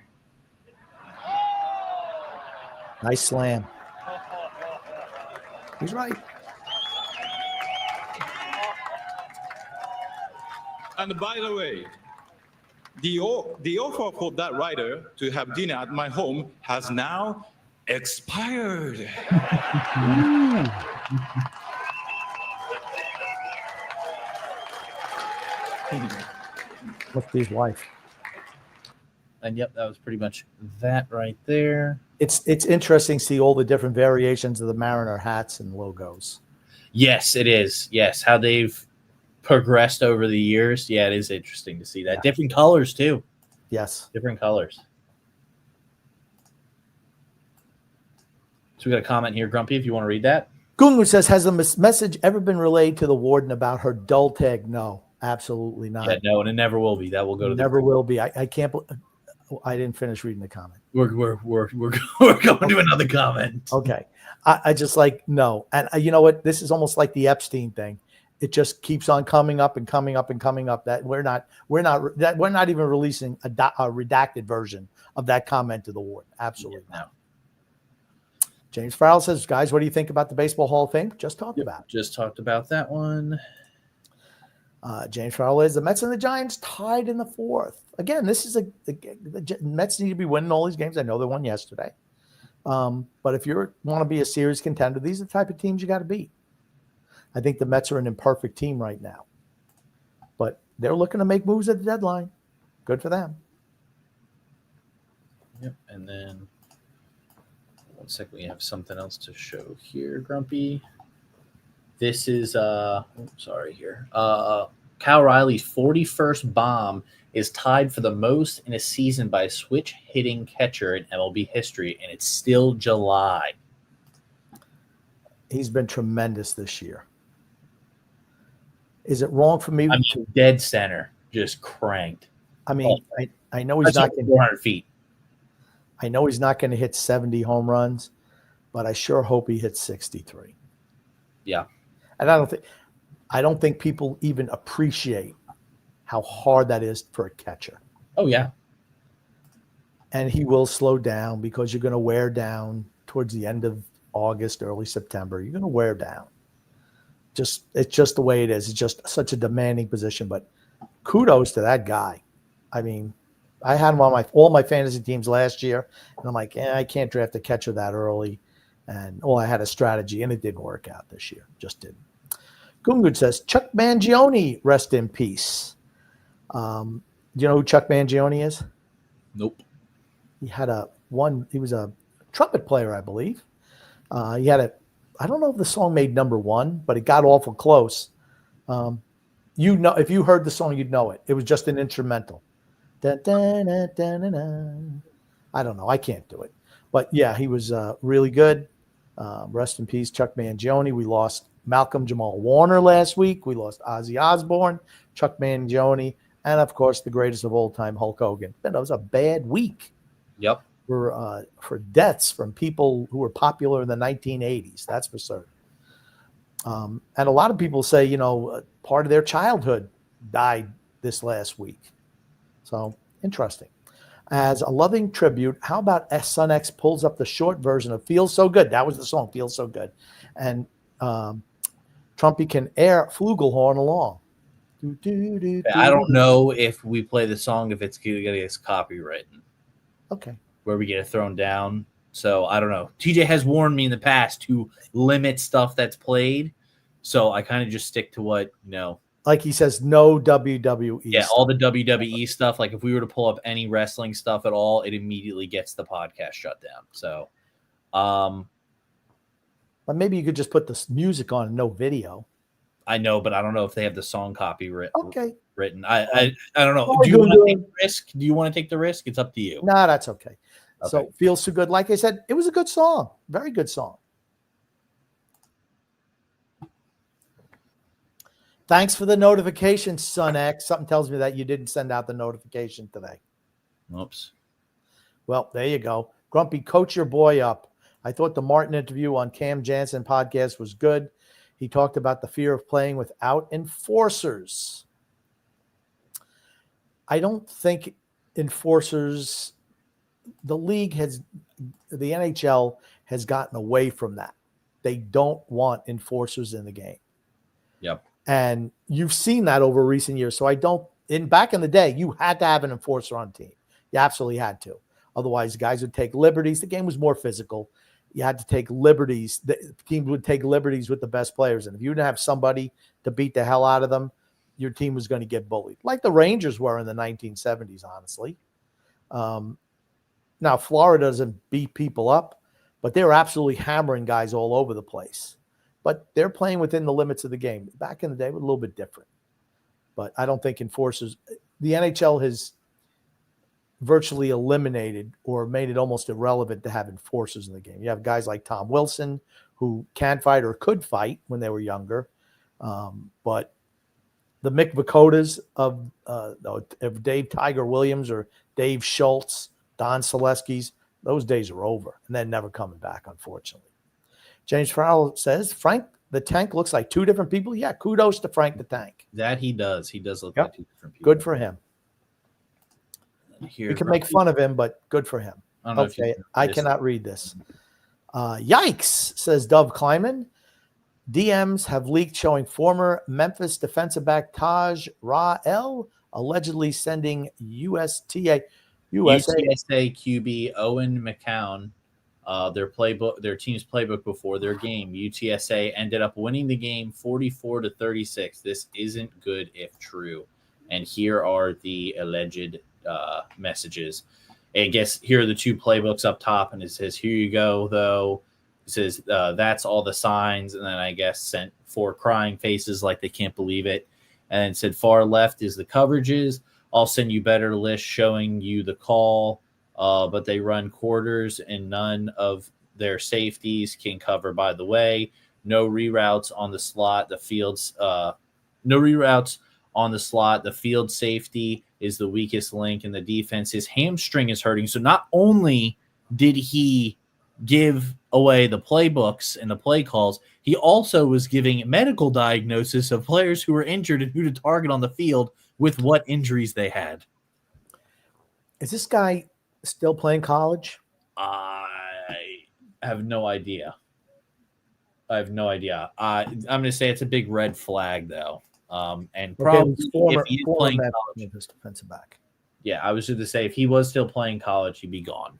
Nice slam. He's right. And by the way, the offer for that writer to have dinner at my home has now expired. Must be his wife. And yep, that was pretty much that right there. It's interesting to see all the different variations of the Mariner hats and logos. Yes, it is. Yes, how they've progressed over the years. Yeah, it is interesting to see that. Yeah. Different colors, too. Yes. Different colors. So we got a comment here, Grumpy, if you want to read that. Gungu says, has a message ever been relayed to the warden about her dull tag? No, absolutely not. Yeah, no, and it never will be. That will go to never will be. I can't believe. I didn't finish reading the comment. We're going to another comment. Okay. I just no. And you know what? This is almost like the Epstein thing. It just keeps on coming up and coming up and coming up. That we're not even releasing a redacted version of that comment to the warden. Absolutely not. James Farrell says, guys, what do you think about the Baseball Hall of Fame? Just talked about. Just talked about that one. James Farrell is the Mets and the Giants tied in the fourth. Again, this is the Mets need to be winning all these games. I know they won yesterday. But if you want to be a serious contender, these are the type of teams you got to beat. I think the Mets are an imperfect team right now. But they're looking to make moves at the deadline. Good for them. Yep. And then 1 second, we have something else to show here, Grumpy. This is here. Cal Riley's 41st bomb is tied for the most in a season by a switch hitting catcher in MLB history, and it's still July. He's been tremendous this year. Is it wrong for me? Dead center, just cranked. I mean, I know he's not getting 400 feet. I know he's not going to hit 70 home runs, but I sure hope he hits 63. Yeah. And I don't think people even appreciate how hard that is for a catcher. Oh, yeah. And he will slow down because you're going to wear down towards the end of August, early September. You're going to wear down. It's just the way it is. It's just such a demanding position. But kudos to that guy. I mean, I had him on all my fantasy teams last year, and I'm like, I can't draft a catcher that early. And I had a strategy, and it didn't work out this year. Just didn't. Gungun says, Chuck Mangione, rest in peace. Do you know who Chuck Mangione is? Nope. He was a trumpet player, I believe. I don't know if the song made number one, but it got awful close. If you heard the song, you'd know it. It was just an instrumental. Da, da, da, da, da, da. I don't know. I can't do it. But yeah, he was really good. Rest in peace, Chuck Mangione. We lost Malcolm Jamal Warner last week. We lost Ozzy Osbourne, Chuck Mangione, and of course, the greatest of all time, Hulk Hogan. That was a bad week. Yep. for deaths from people who were popular in the 1980s. That's for certain. And a lot of people say, part of their childhood died this last week. So interesting. As a loving tribute, how about Son X pulls up the short version of Feels So Good? That was the song, Feels So Good. And Trumpy can air flugelhorn along. I don't know if we play the song, if it's going to get copywritten. Okay. Where we get it thrown down. So I don't know. TJ has warned me in the past to limit stuff that's played. So I kind of just stick to what, like he says, no WWE. Yeah, stuff. all the WWE stuff. Like if we were to pull up any wrestling stuff at all, it immediately gets the podcast shut down. So, but maybe you could just put this music on and no video. I know, but I don't know if they have the song copy written. Okay. I don't know. Do you want to take the risk? Do you want to take the risk? It's up to you. No, that's okay. So Feels So Good. Like I said, it was a good song. Very good song. Thanks for the notification, Son X. Something tells me that you didn't send out the notification today. Oops. Well, there you go. Grumpy, coach your boy up. I thought the Martin interview on Cam Jansen podcast was good. He talked about the fear of playing without enforcers. I don't think enforcers, the NHL has gotten away from that. They don't want enforcers in the game. Yep. And you've seen that over recent years. So back in the day, you had to have an enforcer on the team. You absolutely had to. Otherwise, guys would take liberties. The game was more physical. You had to take liberties. The team would take liberties with the best players. And if you didn't have somebody to beat the hell out of them, your team was going to get bullied, like the Rangers were in the 1970s, honestly. Now, Florida doesn't beat people up, but they were absolutely hammering guys all over the place. But they're playing within the limits of the game. Back in the day, it was a little bit different. But I don't think enforcers – the NHL has virtually eliminated or made it almost irrelevant to have enforcers in the game. You have guys like Tom Wilson who can fight or could fight when they were younger. But the Mick Vakotas of Dave Tiger Williams or Dave Schultz, Don Selesky's, those days are over, and they're never coming back, unfortunately. James Farrell says, Frank the Tank looks like two different people. Yeah, kudos to Frank the Tank. That he does. He does look like two different people. Good for him. We can make fun of him, but good for him. Okay, I cannot read this. Yikes, says Dove Kleiman. DMs have leaked showing former Memphis defensive back Taj Rahel allegedly sending UTSA QB Owen McCown their team's playbook before their game. UTSA ended up winning the game 44-36. This isn't good if true. And here are the alleged messages. I guess here are the two playbooks up top, and it says, here you go, though. It says, that's all the signs, and then I guess sent 4 crying faces like they can't believe it. And then it said, far left is the coverages. I'll send you better list showing you the call, but they run quarters, and none of their safeties can cover, by the way. No reroutes on the slot. The field safety is the weakest link in the defense. His hamstring is hurting. So not only did he give away the playbooks and the play calls, he also was giving medical diagnosis of players who were injured and who to target on the field with what injuries they had. Is this guy still playing college? I have no idea. I'm going to say it's a big red flag, though. And probably if he's playing college, defensive back. Yeah, I was going to say if he was still playing college, he'd be gone.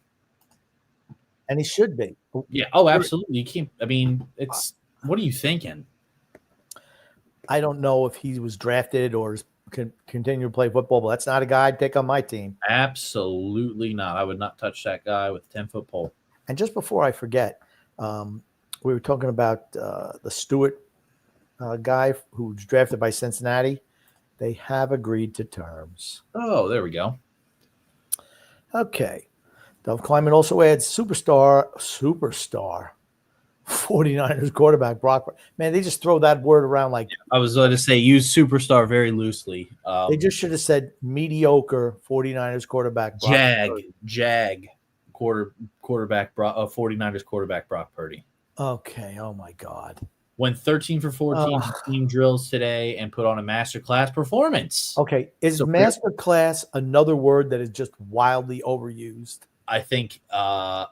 And he should be. Yeah. Oh, absolutely. You can't. I mean, it's. What are you thinking? I don't know if he was drafted or can continue to play football, but that's not a guy I'd take on my team. Absolutely not. I would not touch that guy with a 10-foot pole. And just before I forget, we were talking about the Stewart guy who was drafted by Cincinnati. They have agreed to terms. Oh, there we go. Okay. Dove Kleiman also adds superstar 49ers quarterback Brock. Man, they just throw that word around like. I was going to say use superstar very loosely. They just should have said mediocre 49ers quarterback. Jag quarterback 49ers quarterback Brock Purdy. Okay. Oh my God. Went 13 for 14 team drills today and put on a masterclass performance. Okay. Is masterclass another word that is just wildly overused? I think I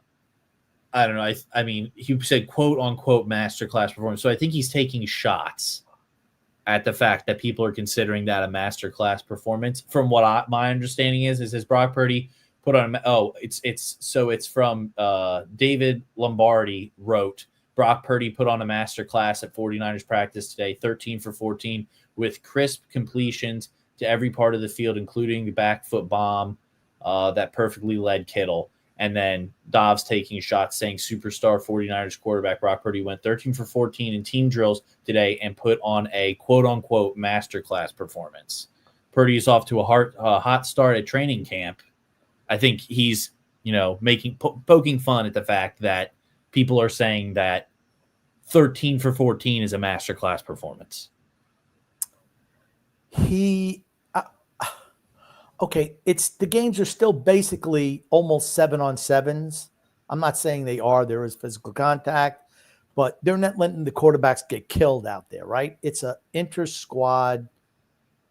don't know. I mean, he said quote unquote masterclass performance. So I think he's taking shots at the fact that people are considering that a masterclass performance. From what my understanding is Brock Purdy put on. It's from David Lombardi wrote. Brock Purdy put on a masterclass at 49ers practice today, 13 for 14 with crisp completions to every part of the field, including the back foot bomb that perfectly led Kittle. And then Dobbs taking shots saying superstar 49ers quarterback Brock Purdy went 13 for 14 in team drills today and put on a quote-unquote masterclass performance. Purdy is off to a hot start at training camp. I think he's, poking fun at the fact that people are saying that 13 for 14 is a masterclass performance. Okay, the games are still basically almost 7-on-7s. I'm not saying they are. There is physical contact, but they're not letting the quarterbacks get killed out there, right? It's a inter-squad.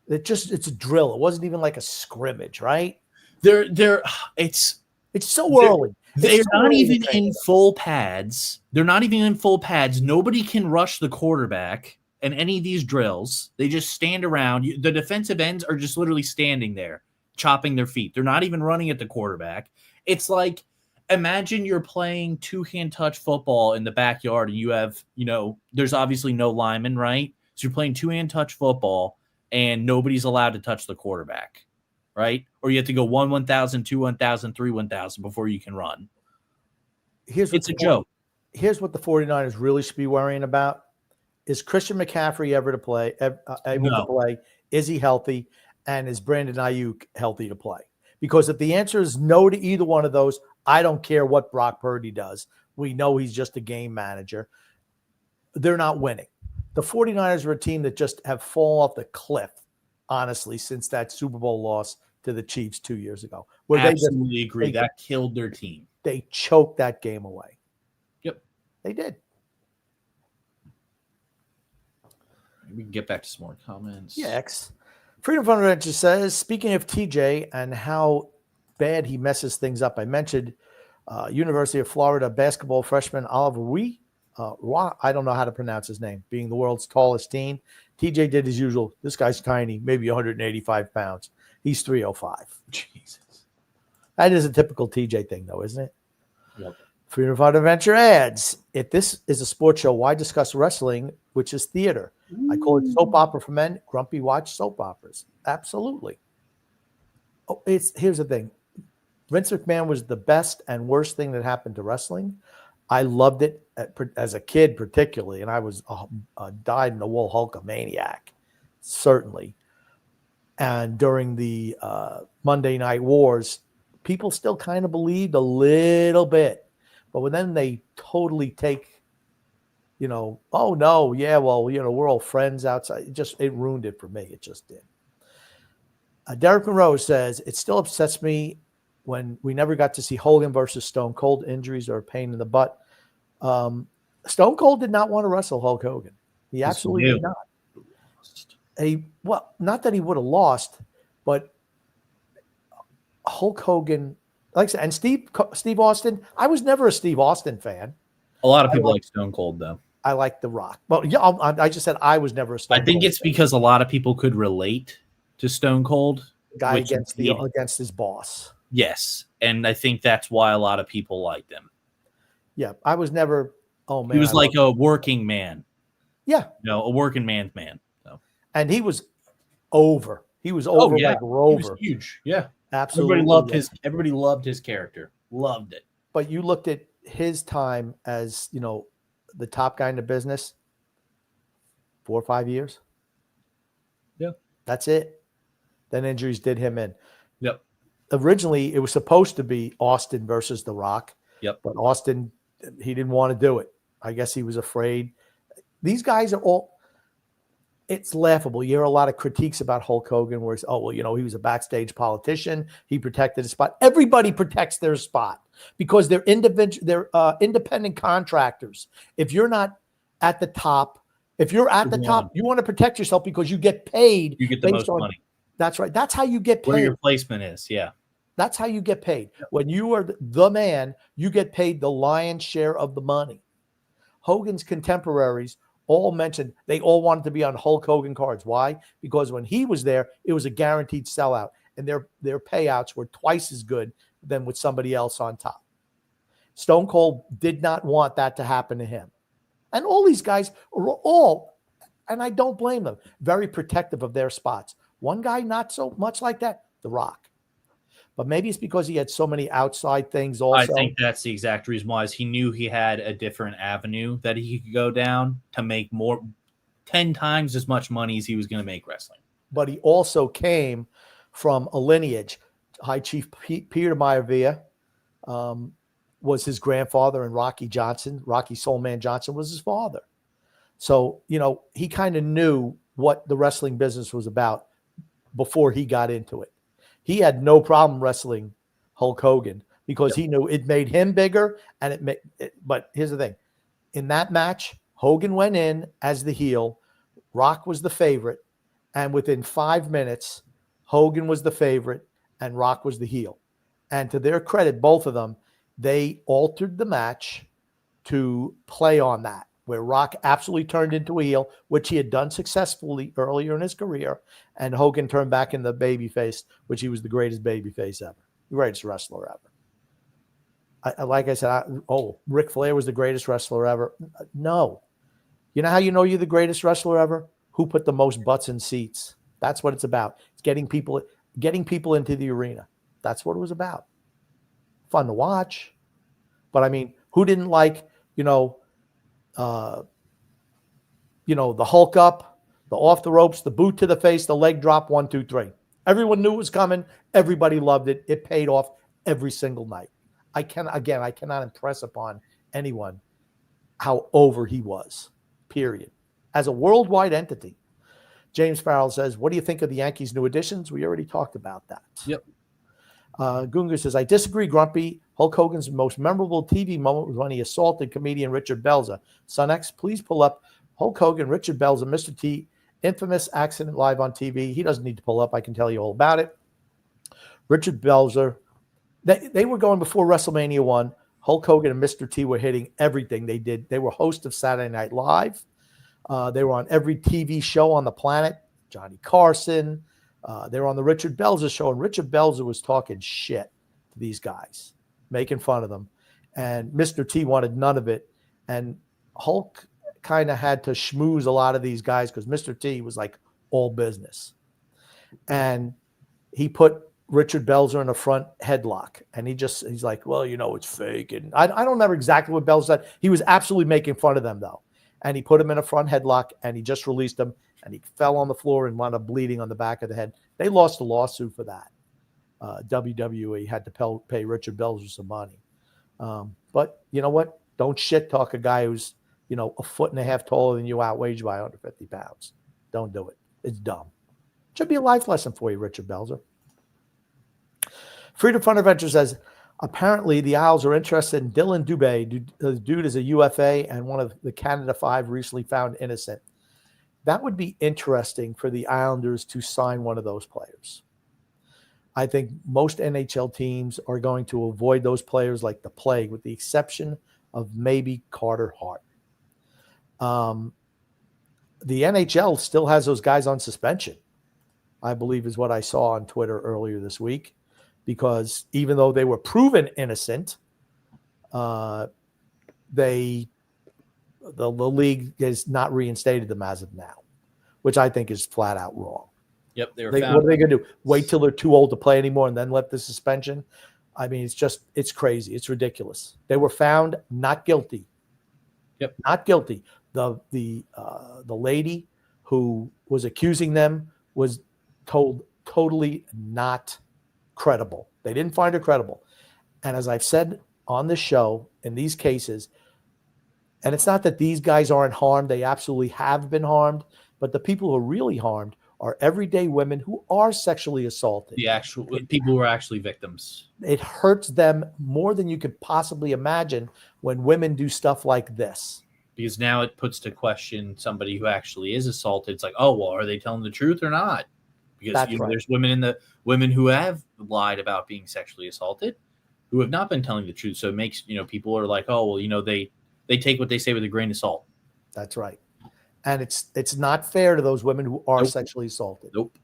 It's a drill. It wasn't even like a scrimmage, right? It's so early. They're not even in full pads. They're not even in full pads. Nobody can rush the quarterback in any of these drills. They just stand around. The defensive ends are just literally standing there, chopping their feet. They're not even running at the quarterback. It's like, imagine you're playing two-hand touch football in the backyard and you have, there's obviously no lineman, right? So you're playing two-hand touch football and nobody's allowed to touch the quarterback, right? Or you have to go 1,000, 2,000, 3,000 before you can run. It's a joke. Here's what the 49ers really should be worrying about. Is Christian McCaffrey able to play? Is he healthy? And is Brandon Ayuk healthy to play? Because if the answer is no to either one of those, I don't care what Brock Purdy does. We know he's just a game manager. They're not winning. The 49ers are a team that just have fallen off the cliff, honestly, since that Super Bowl loss to the Chiefs 2 years ago. Where Absolutely agree. That killed their team. They choked that game away. Yep. They did. We can get back to some more comments. Yeah, Freedom Fund Adventure says, speaking of TJ and how bad he messes things up, I mentioned University of Florida basketball freshman Oliver Wee. I don't know how to pronounce his name, being the world's tallest teen. TJ did his usual. This guy's tiny, maybe 185 pounds. He's 305. Jesus. That is a typical TJ thing, though, isn't it? Yep. Freedom Fund Adventure adds, if this is a sports show, why discuss wrestling, which is theater? I call it soap opera for men. Grumpy watch soap operas. Absolutely. Oh, here's the thing. Vince McMahon was the best and worst thing that happened to wrestling. I loved it as a kid, particularly, and I was a dyed-in-the-wool Hulkamaniac, certainly. And during the Monday Night Wars, people still kind of believed a little bit. But then they totally take, oh, no, yeah, well, we're all friends outside. It ruined it for me. It just did. Derek Monroe says, it still upsets me when we never got to see Hogan versus Stone Cold. Injuries are a pain in the butt. Stone Cold did not want to wrestle Hulk Hogan. He absolutely did not. Not that he would have lost, but Hulk Hogan, like I said, and Steve Austin. I was never a Steve Austin fan. A lot of people like Stone Cold, though. I like The Rock. Well, yeah, I just said I was never a Stone Cold. I think it's because a lot of people could relate to Stone Cold. The guy against his boss. Yes, and I think that's why a lot of people liked him. Yeah, I was never. Oh man, he was like a working man. Yeah, a working man's man. So. And he was over. He was over like Rover. He was huge. Yeah, absolutely. Everybody loved his character. Loved it. But you looked at his time as the top guy in the business. 4 or 5 years. Yeah, that's it. Then injuries did him in. Yep. Originally, it was supposed to be Austin versus The Rock. Yep. But Austin, he didn't want to do it. I guess he was afraid. These guys are all. it's laughable. You hear a lot of critiques about Hulk Hogan where it's, oh, well, he was a backstage politician. He protected his spot. Everybody protects their spot because they're independent contractors. If you're not at the top, if you're at the top, you want to protect yourself because you get paid. You get the most money. That's right. That's how you get paid. Where your placement is, yeah. That's how you get paid. When you are the man, you get paid the lion's share of the money. Hogan's contemporaries all mentioned they all wanted to be on Hulk Hogan cards. Why? Because when he was there, it was a guaranteed sellout, and their payouts were twice as good than with somebody else on top. Stone Cold did not want that to happen to him. And all these guys are all, and I don't blame them, very protective of their spots. One guy, not so much like that, The Rock. But maybe it's because he had so many outside things also. I think that's the exact reason why is he knew he had a different avenue that he could go down to make 10 times as much money as he was going to make wrestling. But he also came from a lineage. High Chief Peter Maivia was his grandfather, and Rocky Soulman Johnson was his father. So, he kind of knew what the wrestling business was about before he got into it. He had no problem wrestling Hulk Hogan because he knew it made him bigger. But here's the thing. In that match, Hogan went in as the heel. Rock was the favorite. And within 5 minutes, Hogan was the favorite and Rock was the heel. And to their credit, both of them, they altered the match to play on that, where Rock absolutely turned into a heel, which he had done successfully earlier in his career, and Hogan turned back into babyface, which he was the greatest babyface ever, the greatest wrestler ever. Like I said, Ric Flair was the greatest wrestler ever. No. You know how you know you're the greatest wrestler ever? Who put the most butts in seats? That's what it's about. It's getting people into the arena. That's what it was about. Fun to watch. But I mean, who didn't like, the Hulk up, the off the ropes, the boot to the face, the leg drop, 1, 2, 3. Everyone knew it was coming. Everybody loved it. It paid off every single night. I cannot impress upon anyone how over he was, period. As a worldwide entity. James Farrell says, what do you think of the Yankees' new additions? We already talked about that. Yep. Gunga says, I disagree, Grumpy. Hulk Hogan's most memorable TV moment was when he assaulted comedian Richard Belzer. Son X, please pull up Hulk Hogan, Richard Belzer, Mr. T, infamous accident live on TV. He doesn't need to pull up. I can tell you all about it. Richard Belzer, they were going before WrestleMania 1. Hulk Hogan and Mr. T were hitting everything they did. They were hosts of Saturday Night Live. They were on every TV show on the planet. Johnny Carson. They were on the Richard Belzer show, and Richard Belzer was talking shit to these guys, making fun of them. And Mr. T wanted none of it. And Hulk kind of had to schmooze a lot of these guys because Mr. T was like all business. And he put Richard Belzer in a front headlock. And he's like, well, it's fake. And I don't remember exactly what Belzer said. He was absolutely making fun of them, though. And he put him in a front headlock, and he just released him. And he fell on the floor and wound up bleeding on the back of the head. They lost a lawsuit for that. WWE had to pay Richard Belzer some money. But you know what? Don't shit talk a guy who's, a foot and a half taller than you, outweighs by 150 pounds. Don't do it. It's dumb. Should be a life lesson for you, Richard Belzer. Freedom Fund Adventure says, apparently the Isles are interested in Dylan Dubé. The dude is a UFA and one of the Canada 5 recently found innocent. That would be interesting for the Islanders to sign one of those players. I think most NHL teams are going to avoid those players like the plague, with the exception of maybe Carter Hart. The NHL still has those guys on suspension, I believe is what I saw on Twitter earlier this week, because even though they were proven innocent, the league has not reinstated them as of now, which I think is flat out wrong. Yep, what are they going to do? Wait till they're too old to play anymore and then let the suspension? I mean, it's crazy. It's ridiculous. They were found not guilty. Yep, not guilty. The lady who was accusing them was told totally not credible. They didn't find her credible. And as I've said on this show, in these cases, and it's not that these guys aren't harmed. They absolutely have been harmed. but the people who are really harmed are everyday women who are sexually assaulted. The actual people who are actually victims. It hurts them more than you could possibly imagine when women do stuff like this. Because now it puts to question somebody who actually is assaulted. It's like, oh, well, are they telling the truth or not? Because That's right. there's women who have lied about being sexually assaulted who have not been telling the truth. So it makes, people are like, oh, well, they take what they say with a grain of salt. That's right. And it's not fair to those women who are sexually assaulted. Nope.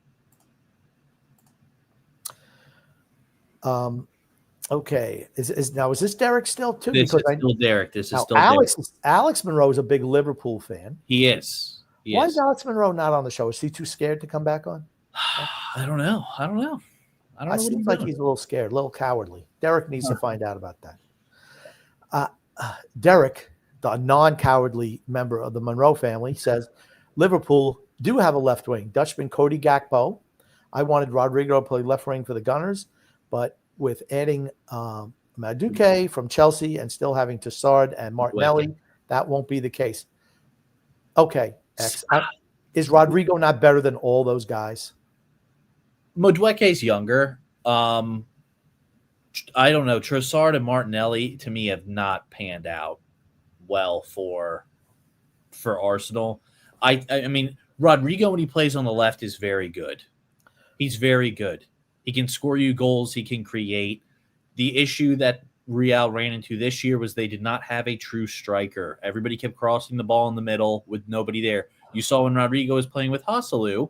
Okay. Is this Derek still too? This is still Derek. Alex Monroe is a big Liverpool fan. He is. Why is Alex Monroe not on the show? Is he too scared to come back on? I don't know. It seems like he's a little scared, a little cowardly. Derek needs to find out about that. Derek, the non-cowardly member of the Monroe family, says Liverpool do have a left wing. Dutchman Cody Gakpo. I wanted Rodrigo to play left wing for the Gunners, but with adding Madueke from Chelsea and still having Tassard and Martinelli, that won't be the case. Okay, X. Is Rodrigo not better than all those guys? Madueke's younger. I don't know. Trossard and Martinelli, to me, have not panned out well for Arsenal. I mean, Rodrigo, when he plays on the left, is very good. He's very good. He can score you goals. He can create. The issue that Real ran into this year was they did not have a true striker. Everybody kept crossing the ball in the middle with nobody there. You saw when Rodrigo was playing with Hasselu,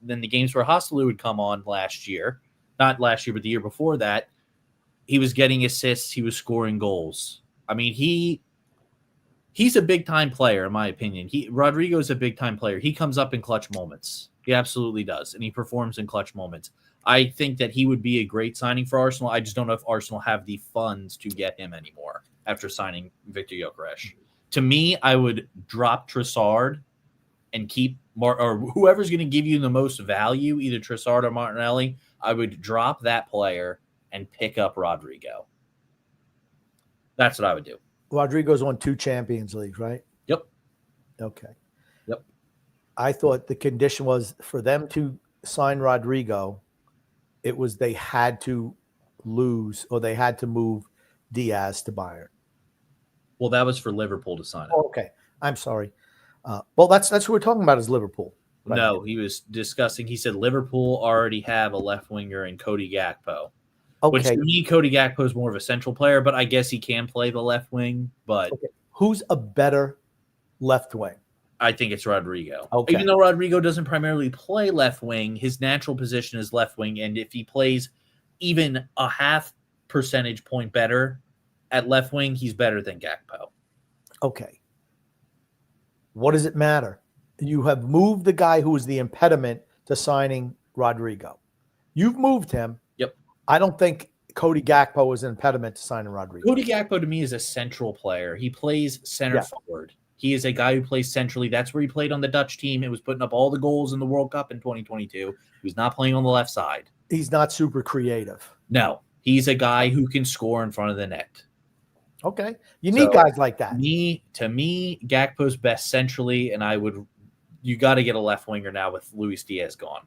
then the games where Hasselu would come on last year, not last year, but the year before that, he was getting assists. He was scoring goals. I mean, he's a big-time player, in my opinion. Rodrigo is a big-time player. He comes up in clutch moments. He absolutely does, and he performs in clutch moments. I think that he would be a great signing for Arsenal. I just don't know if Arsenal have the funds to get him anymore after signing Victor Gyökeres. To me, I would drop Trossard and keep or whoever's going to give you the most value, either Trossard or Martinelli. I would drop that player and pick up Rodrigo. That's what I would do. Rodrigo's won 2 Champions Leagues, right? Yep. Okay. Yep. I thought the condition was for them to sign Rodrigo, it was they had to lose or they had to move Diaz to Bayern. Well, that was for Liverpool to sign him. Oh, okay. I'm sorry. Well, that's what we're talking about is Liverpool. Right? No, he was discussing. He said Liverpool already have a left winger in Cody Gakpo. Okay. Which to me, Cody Gakpo is more of a central player, but I guess he can play the left wing. But who's a better left wing? I think it's Rodrigo. Okay. Even though Rodrigo doesn't primarily play left wing, his natural position is left wing, and if he plays even a half percentage point better at left wing, he's better than Gakpo. Okay. What does it matter? You have moved the guy who was the impediment to signing Rodrigo. You've moved him. Yep. I don't think Cody Gakpo was an impediment to signing Rodrigo. Cody Gakpo to me is a central player. He plays center forward. He is a guy who plays centrally. That's where he played on the Dutch team. It was putting up all the goals in the World Cup in 2022. He was not playing on the left side. He's not super creative. No. He's a guy who can score in front of the net. Okay. You need guys like that. To me, Gakpo's best centrally, and you got to get a left winger now with Luis Diaz gone.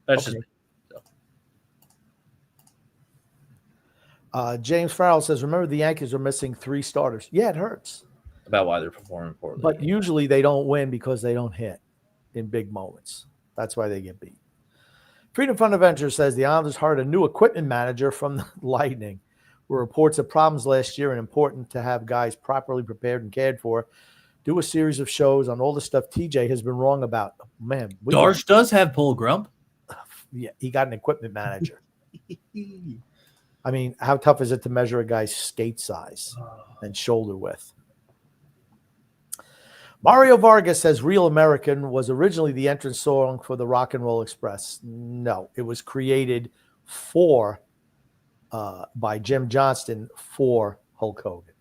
That's just James Farrell says, remember the Yankees are missing 3 starters. Yeah, it hurts. About why they're performing poorly. But usually they don't win because they don't hit in big moments. That's why they get beat. Freedom Fund Adventure says the Islanders hired a new equipment manager from the Lightning. Were reports of problems last year and important to have guys properly prepared and cared for. Do a series of shows on all the stuff TJ has been wrong about. Man, Darsh does have Paul Grump. Yeah, he got an equipment manager. I mean, how tough is it to measure a guy's skate size and shoulder width? Mario Vargas says Real American was originally the entrance song for the Rock and Roll Express. No, it was created by Jim Johnston for Hulk Hogan.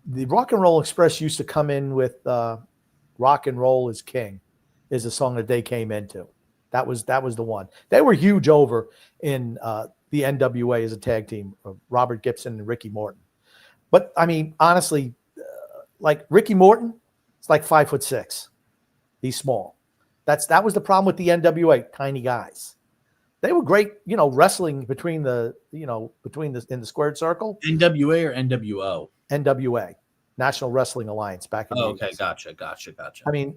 The Rock and Roll Express used to come in with Rock and Roll is King is a song that they came into. That was the one. They were huge over in the NWA as a tag team of Robert Gibson and Ricky Morton. But I mean, honestly, like Ricky Morton, it's like 5'6". He's small. That was the problem with the NWA, tiny guys. They were great, wrestling between the in the squared circle. NWA or NWO? NWA, National Wrestling Alliance, back in the 80s. Okay, gotcha. I mean,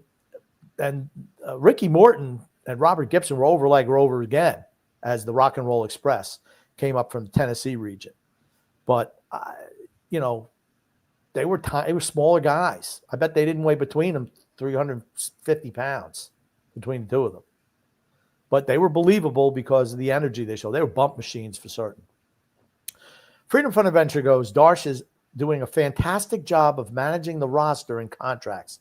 and Ricky Morton and Robert Gibson were over again as the Rock and Roll Express came up from the Tennessee region. But, they were smaller guys. I bet they didn't weigh between them 350 pounds between the two of them. But they were believable because of the energy they showed. They were bump machines for certain. Freedom Fund Adventure goes, Darsh is doing a fantastic job of managing the roster and contracts.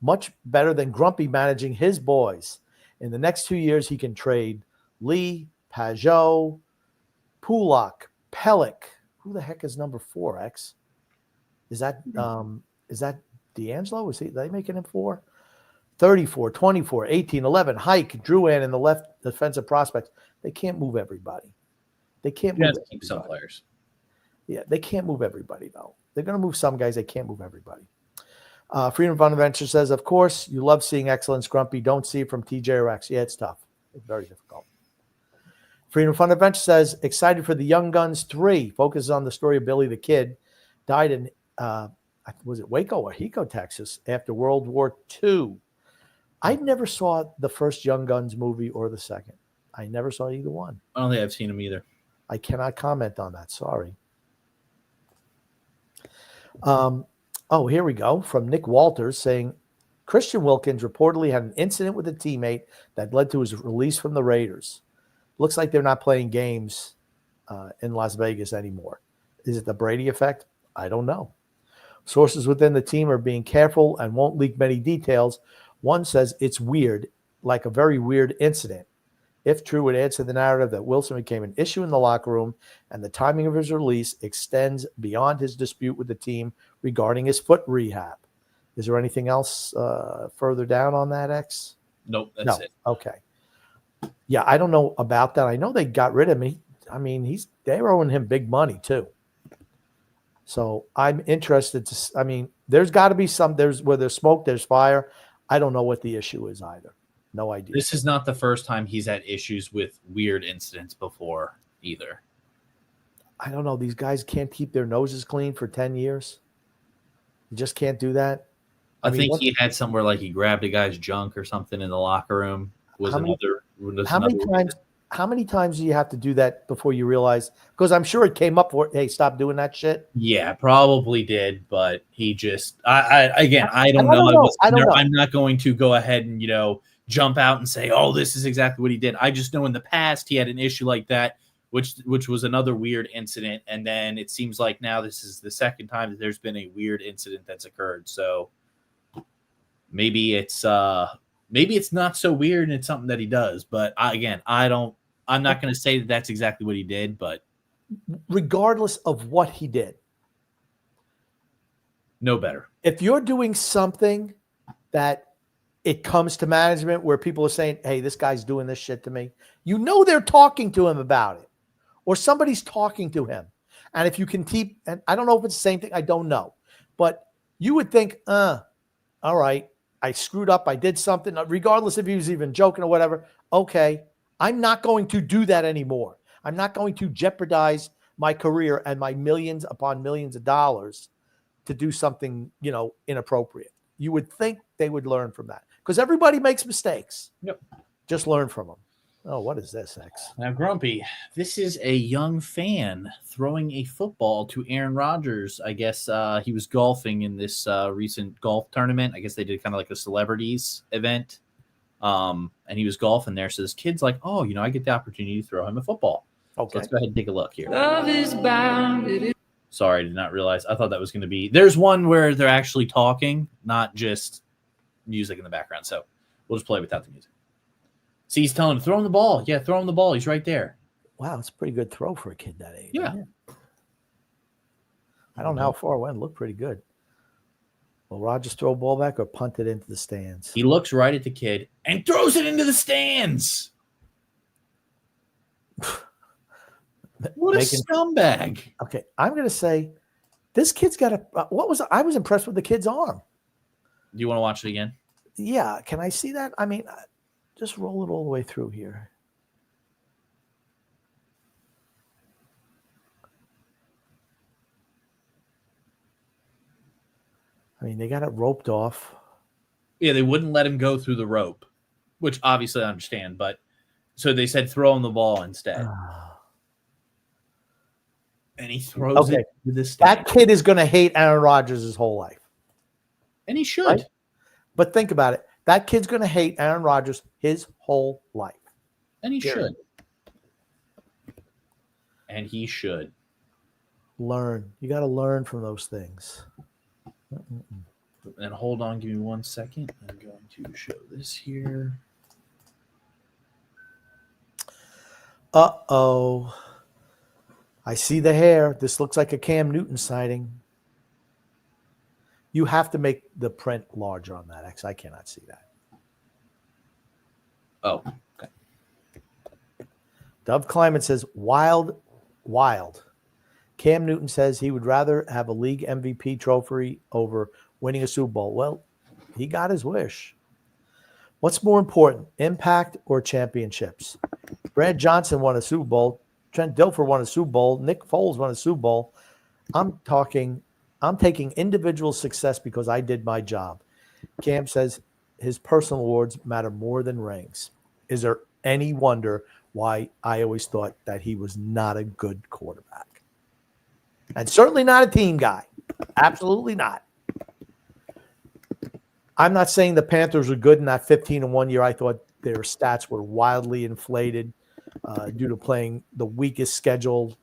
Much better than Grumpy managing his boys. In the next 2 years, he can trade Lee, Pajot, Pulak, Pellick. Who the heck is number 4, X? Is that D'Angelo? Are they making him 4? 34, 24, 18, 11. Hike, Druan, and the left defensive prospects. They can't move everybody. They can't move keep some players. Yeah, they can't move everybody, though. They're going to move some guys. They can't move everybody. Freedom Fund Adventure says, of course, you love seeing excellence, Grumpy. Don't see it from TJ or X. Yeah, it's tough. It's very difficult. Freedom Fund Adventure says, excited for the Young Guns 3. Focuses on the story of Billy the Kid. Died in, was it Waco or Waco, Texas, after World War II. I never saw the first Young Guns movie or the second. I never saw either one. I don't think I've seen them either. I cannot comment on that. Sorry. Here we go. From Nick Walters saying, Christian Wilkins reportedly had an incident with a teammate that led to his release from the Raiders. Looks like they're not playing games in Las Vegas anymore. Is it the Brady effect? I don't know. Sources within the team are being careful and won't leak many details. One says it's weird, like a very weird incident. If true, it adds to the narrative that Wilson became an issue in the locker room and the timing of his release extends beyond his dispute with the team regarding his foot rehab. Is there anything else further down on that, X? Nope, that's it. Okay. Yeah, I don't know about that. I know they got rid of him. They're owing him big money too. So I'm interested there's got to be where there's smoke, there's fire. I don't know what the issue is either. No idea. This is not the first time he's had issues with weird incidents before either. I don't know. These guys can't keep their noses clean for 10 years. You just can't do that. I think he had somewhere like he grabbed a guy's junk or something in the locker room. How many times do you have to do that before you realize? Because I'm sure it came up for, hey, stop doing that shit. Yeah, probably did, but he just I don't know. I'm not going to go ahead and jump out and say, oh, this is exactly what he did. I just know in the past he had an issue like that, which was another weird incident, and then it seems like now this is the second time that there's been a weird incident that's occurred. So maybe it's not so weird and it's something that he does. But I'm not going to say that that's exactly what he did, but regardless of what he did, no better. If you're doing something that it comes to management where people are saying, hey, this guy's doing this shit to me, they're talking to him about it, or somebody's talking to him. And if you can keep, and I don't know if it's the same thing, I don't know, but you would think, all right, I screwed up, I did something, regardless if he was even joking or whatever. Okay, I'm not going to do that anymore. I'm not going to jeopardize my career and my millions upon millions of dollars to do something, inappropriate. You would think they would learn from that because everybody makes mistakes. Yep. Just learn from them. Oh, what is this, X? Now, Grumpy, this is a young fan throwing a football to Aaron Rodgers. I guess he was golfing in this recent golf tournament. I guess they did kind of like a celebrities event. And he was golfing there. So this kid's like, oh, I get the opportunity to throw him a football. Okay. So let's go ahead and take a look here. Love is bound. Sorry, I did not realize. I thought that was going to be. There's one where they're actually talking, not just music in the background. So we'll just play without the music. See, he's telling him, throw him the ball. Yeah, throw him the ball. He's right there. Wow, it's a pretty good throw for a kid that age. Yeah. I don't know how far it went. It looked pretty good. Will Rodgers throw a ball back or punt it into the stands? He looks right at the kid and throws it into the stands. What a scumbag. Okay, I'm going to say this kid's got I was impressed with the kid's arm. Do you want to watch it again? Yeah, can I see that? I mean, just roll it all the way through here. I mean, they got it roped off. Yeah, they wouldn't let him go through the rope, which obviously I understand, but so they said throw him the ball instead. And he throws it to the stand. That kid is going to hate Aaron Rodgers his whole life. And he should. Right? But think about it. That kid's going to hate Aaron Rodgers his whole life. And he should. And he should. Learn. You got to learn from those things. And hold on, give me 1 second. I'm going to show this here. Uh-oh. I see the hair. This looks like a Cam Newton sighting. You have to make the print larger on that, X. I cannot see that. Oh, okay. Dove Climate says, wild. Cam Newton says he would rather have a league MVP trophy over winning a Super Bowl. Well, he got his wish. What's more important, impact or championships? Brad Johnson won a Super Bowl. Trent Dilfer won a Super Bowl. Nick Foles won a Super Bowl. I'm taking individual success because I did my job. Cam says his personal awards matter more than rings. Is there any wonder why I always thought that he was not a good quarterback? And certainly not a team guy. Absolutely not. I'm not saying the Panthers were good in that 15-1 year. I thought their stats were wildly inflated due to playing the weakest schedule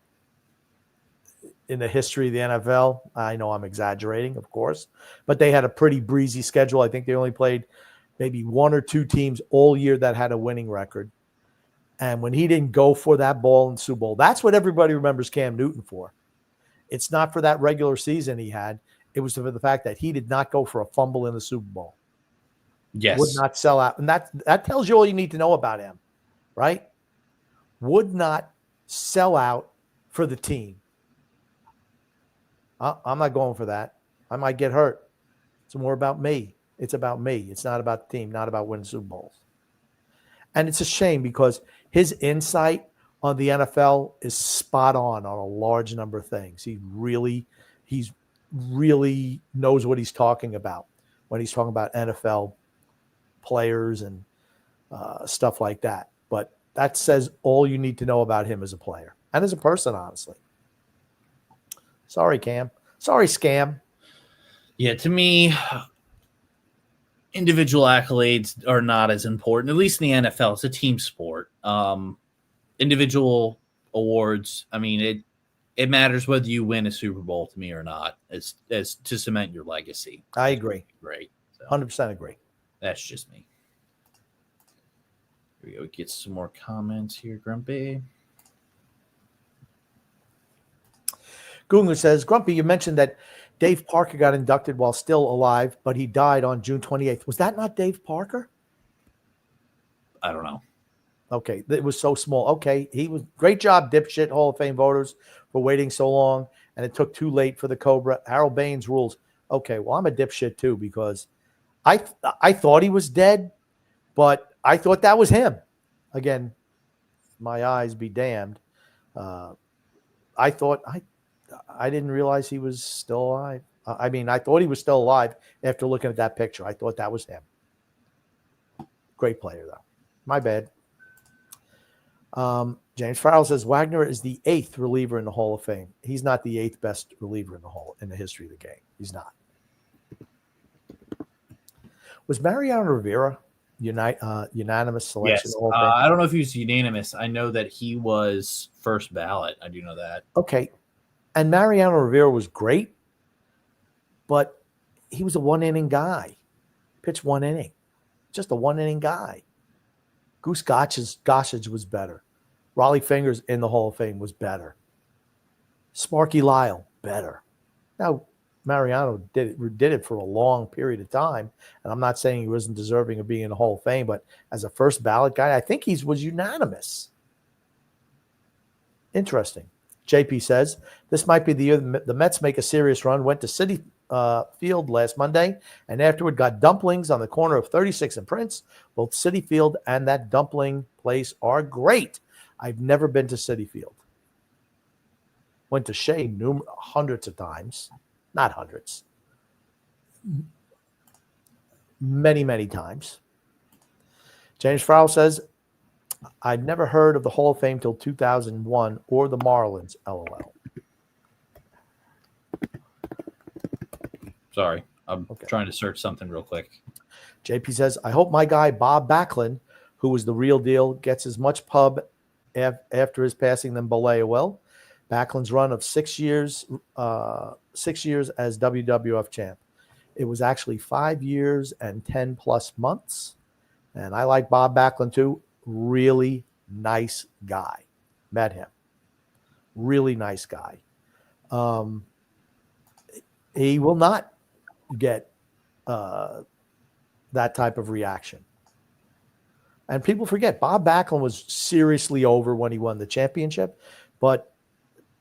in the history of the NFL. I know I'm exaggerating, of course, but they had a pretty breezy schedule. I think they only played maybe one or two teams all year that had a winning record. And when he didn't go for that ball in the Super Bowl, that's what everybody remembers Cam Newton for. It's not for that regular season he had. It was for the fact that he did not go for a fumble in the Super Bowl. Yes. Would not sell out. And that tells you all you need to know about him, right? Would not sell out for the team. I'm not going for that. I might get hurt. It's more about me. It's about me. It's not about the team, not about winning Super Bowls. And it's a shame because his insight on the NFL is spot on a large number of things. He's really knows what he's talking about when he's talking about NFL players and stuff like that. But that says all you need to know about him as a player and as a person, honestly. Sorry, Cam. Sorry, Scam. Yeah, to me, individual accolades are not as important, at least in the NFL. It's a team sport. Individual awards, I mean, it matters whether you win a Super Bowl to me or not, as to cement your legacy. I agree. Great. So, 100% agree. that's just me. Here we go. Get some more comments here, Grumpy. Gunga says, Grumpy, you mentioned that Dave Parker got inducted while still alive, but he died on June 28th. Was that not Dave Parker? I don't know. Okay, it was so small. Okay, he was great job, dipshit Hall of Fame voters, for waiting so long, and it took too late for the Cobra. Harold Baines rules. Okay, well, I'm a dipshit too because I thought he was dead, but I thought that was him. Again, my eyes be damned. I thought I didn't realize he was still alive. I mean, I thought he was still alive after looking at that picture. I thought that was him. Great player, though. My bad. James Farrell says Wagner is the 8th reliever in the Hall of Fame. He's not the 8th best reliever in the history of the game. He's not. Was Mariano Rivera unanimous selection? Yes. In the Hall of Fame? I don't know if he was unanimous. I know that he was first ballot. I do know that. Okay. And Mariano Rivera was great, but he was a one-inning guy. Pitched one inning. Just a one-inning guy. Goose Gossage was better. Raleigh Fingers in the Hall of Fame was better. Sparky Lyle, better. Now, Mariano did it for a long period of time, and I'm not saying he wasn't deserving of being in the Hall of Fame, but as a first ballot guy, I think he was unanimous. Interesting. JP says, this might be the year the Mets make a serious run. Went to Citi Field last Monday and afterward got dumplings on the corner of 36 and Prince. Both Citi Field and that dumpling place are great. I've never been to Citi Field. Went to Shea hundreds of times. Not hundreds. Many, many times. James Farrell says, I'd never heard of the Hall of Fame till 2001 or the Marlins, LOL. Sorry, I'm trying to search something real quick. JP says, I hope my guy Bob Backlund, who was the real deal, gets as much pub after his passing than Bollea will. Backlund's run of 6 years as WWF champ. It was actually 5 years and 10 plus months. And I like Bob Backlund too. Really nice guy. Met him. Really nice guy. He will not get that type of reaction. And people forget, Bob Backlund was seriously over when he won the championship. But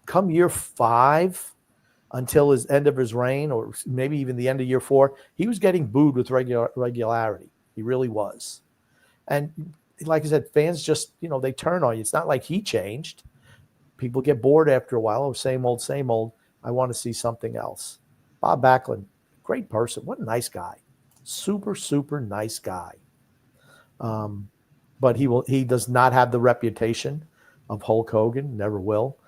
come year 5 until his end of his reign, or maybe even the end of year 4, he was getting booed with regularity. He really was. And like I said, fans just, they turn on you. It's not like he changed. People get bored after a while. Oh, same old, same old. I want to see something else. Bob Backlund, great person. What a nice guy. Super, super nice guy. But he does not have the reputation of Hulk Hogan. Never will.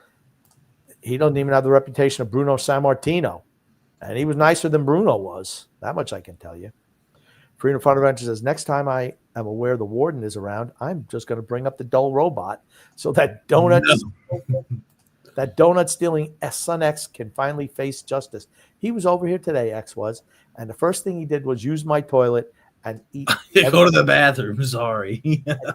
He doesn't even have the reputation of Bruno Sammartino. And he was nicer than Bruno was. That much I can tell you. Freedom Fun Adventure says, next time I am aware the warden is around, I'm just going to bring up the dull robot so that donut stealing son X can finally face justice. He was over here today, X was, and the first thing he did was use my toilet and eat. Go to the bathroom. Sorry.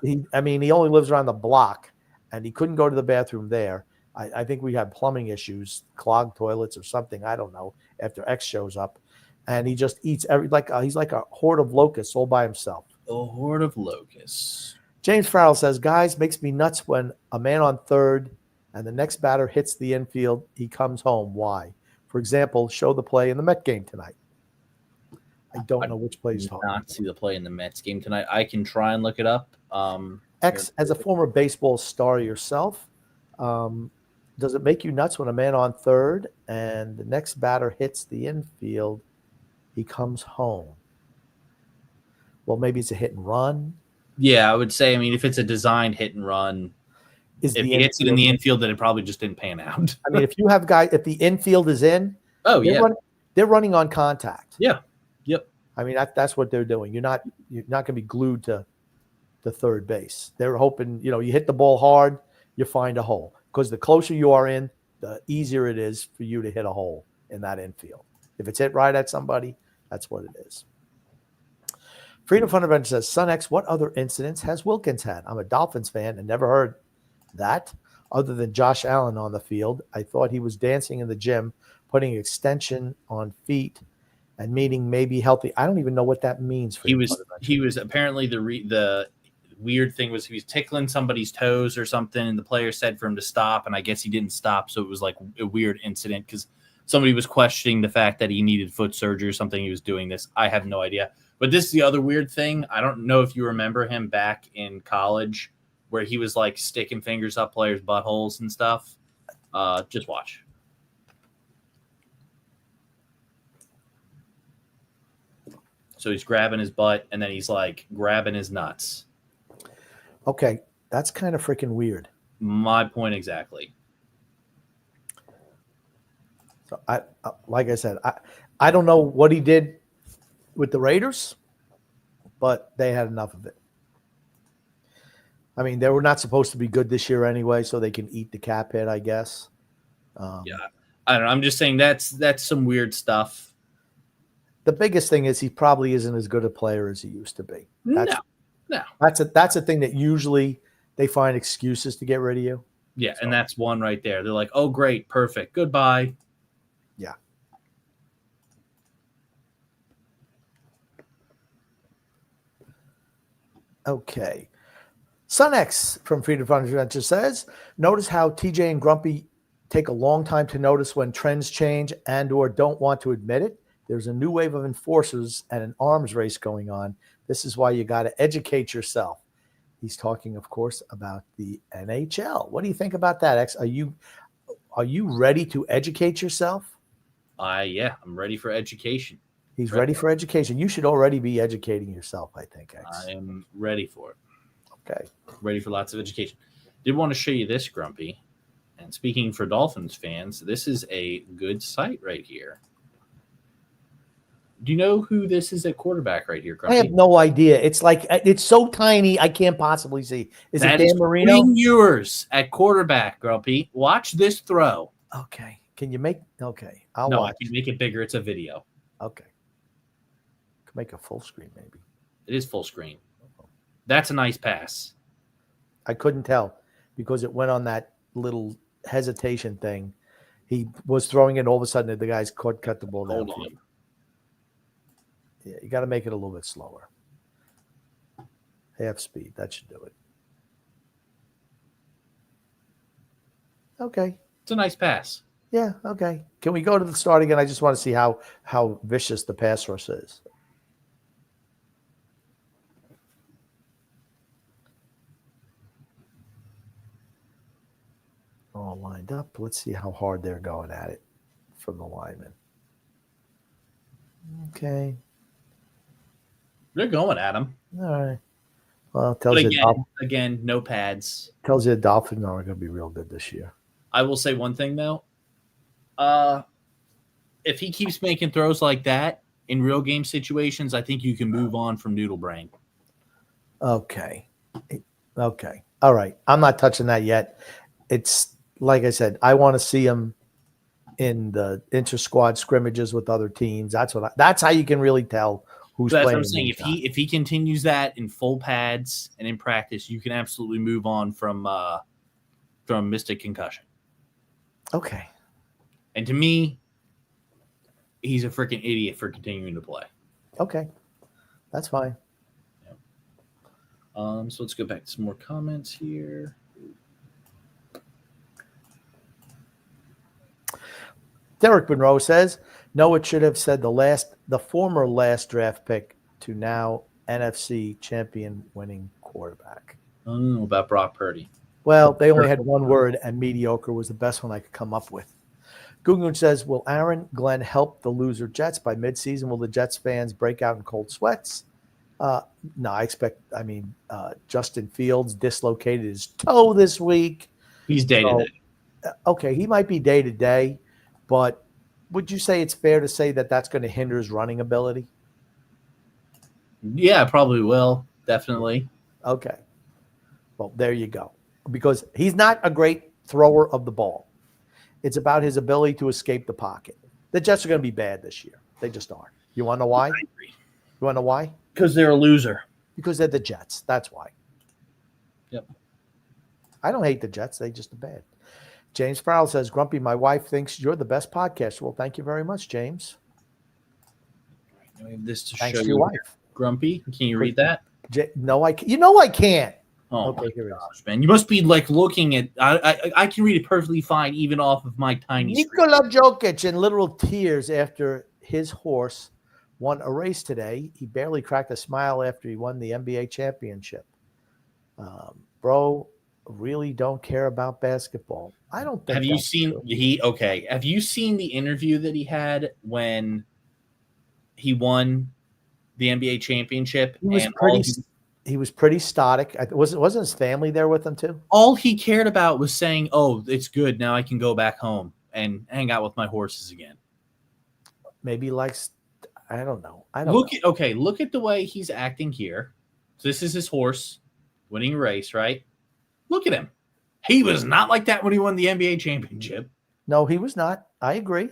He only lives around the block, and he couldn't go to the bathroom there. I think we had plumbing issues, clogged toilets or something. I don't know. After X shows up. And he just eats he's like a horde of locusts all by himself. A horde of locusts. James Farrell says, guys, makes me nuts when a man on third and the next batter hits the infield, he comes home. Why? For example, show the play in the Met game tonight. I don't know which play he's talking about. Not see the play in the Mets game tonight. I can try and look it up. X, as a former baseball star yourself, does it make you nuts when a man on third and the next batter hits the infield, he comes home? Well, maybe it's a hit and run. Yeah, I would say, if it's a designed hit and run, if he hits it in the infield, then it probably just didn't pan out. If you have if the infield is in, they're running on contact. Yeah. Yep. That's what they're doing. You're not going to be glued to the third base. They're hoping, you hit the ball hard, you find a hole. Because the closer you are in, the easier it is for you to hit a hole in that infield. If it's hit right at somebody, that's what it is. Freedom Fun Adventure says, Son X, what other incidents has Wilkins had? I'm a Dolphins fan and never heard that other than Josh Allen on the field. I thought he was dancing in the gym, putting extension on feet and meaning maybe healthy. I don't even know what that means. He was apparently the weird thing was he was tickling somebody's toes or something, and the player said for him to stop, and I guess he didn't stop, so it was like a weird incident because somebody was questioning the fact that he needed foot surgery or something. He was doing this. I have no idea. But this is the other weird thing. I don't know if you remember him back in college where he was like sticking fingers up players' buttholes and stuff. Just watch. So he's grabbing his butt and then he's like grabbing his nuts. Okay, that's kind of freaking weird. My point exactly. So like I said, I don't know what he did with the Raiders, but they had enough of it. They were not supposed to be good this year anyway, so they can eat the cap hit, I guess. Yeah, I don't know. I'm just saying that's some weird stuff. The biggest thing is he probably isn't as good a player as he used to be. No. That's a thing that usually they find excuses to get rid of you. Yeah, so. And that's one right there. They're like, oh, great, perfect, goodbye. Yeah. Okay. Son X from Freedom Fun Adventure says, notice how TJ and Grumpy take a long time to notice when trends change and or don't want to admit it. There's a new wave of enforcers and an arms race going on. This is why you got to educate yourself. He's talking, of course, about the NHL. What do you think about that, X? Are you ready to educate yourself? Yeah, I'm ready for education. He's ready for education. You should already be educating yourself, I think, X. I am ready for it. Okay. Ready for lots of education. Did want to show you this, Grumpy. And speaking for Dolphins fans, this is a good site right here. Do you know who this is at quarterback right here, Grumpy? I have no idea. It's like it's so tiny, I can't possibly see. Is that it Dan Marino? Queen Ewers at quarterback, Grumpy. Watch this throw. Okay. Can you make? Okay, I'll no, watch. I can make it bigger. It's a video. Okay. Can make a full screen, maybe. It is full screen. That's a nice pass. I couldn't tell because it went on that little hesitation thing. He was throwing it. All of a sudden, the guys cut the ball down. Hold on. Yeah, you got to make it a little bit slower. Half speed. That should do it. Okay. It's a nice pass. Yeah, okay. Can we go to the start again? I just want to see how vicious the pass rush is. All lined up. Let's see how hard they're going at it from the linemen. Okay. They're going at him. All right. Well, it But tells again, no pads. tells you the Dolphins are going to be real good this year. I will say one thing though. If he keeps making throws like that in real game situations, I think you can move on from Noodle Brain. Okay. Okay. All right. I'm not touching that yet. It's like I said, I want to see him in the inter-squad scrimmages with other teams. That's how you can really tell who's So that's playing. what I'm saying. If he continues that in full pads and in practice, you can absolutely move on from Mystic Concussion. Okay. And to me, he's a freaking idiot for continuing to play. Okay. That's fine. So let's go back to some more comments here. Derek Monroe says, no, it should have said the former last draft pick to now NFC champion winning quarterback. I don't know about Brock Purdy. Well, they only had one word, and mediocre was the best one I could come up with. Gugun says, will Aaron Glenn help the loser Jets by midseason? Will the Jets fans break out in cold sweats? No, I expect, Justin Fields dislocated his toe this week. He's day-to-day. Okay, he might be day-to-day, but would you say it's fair to say that that's going to hinder his running ability? Yeah, probably will. Definitely. Okay. Well, there you go. Because he's not a great thrower of the ball. It's about his ability to escape the pocket. The Jets are going to be bad this year. They just are. You want to know why? I agree. You want to know why? Because they're a loser. Because they're the Jets. That's why. Yep. I don't hate the Jets. They just are bad. James Farrell says, Grumpy, my wife thinks you're the best podcaster. Well, thank you very much, James. I have this to Thanks show to your you. wife. Grumpy, can you read that? No, I can't. You know I can't. Oh, Okay, my here it is. gosh, man. You must be like looking at I can read it perfectly fine even off of my tiny screen. Nikola Jokic in literal tears after his horse won a race today. He barely cracked a smile after he won the NBA championship. Bro, really don't care about basketball. I don't think. Have you seen Have you seen the interview that he had when he won the NBA championship? He was pretty static. Wasn't his family there with him too? All he cared about was saying, "Oh, it's good. Now I can go back home and hang out with my horses again." Maybe he likes. I don't know. Look at the way he's acting here. So this is his horse winning a race, right? Look at him. He was not like that when he won the NBA championship. No, he was not. I agree.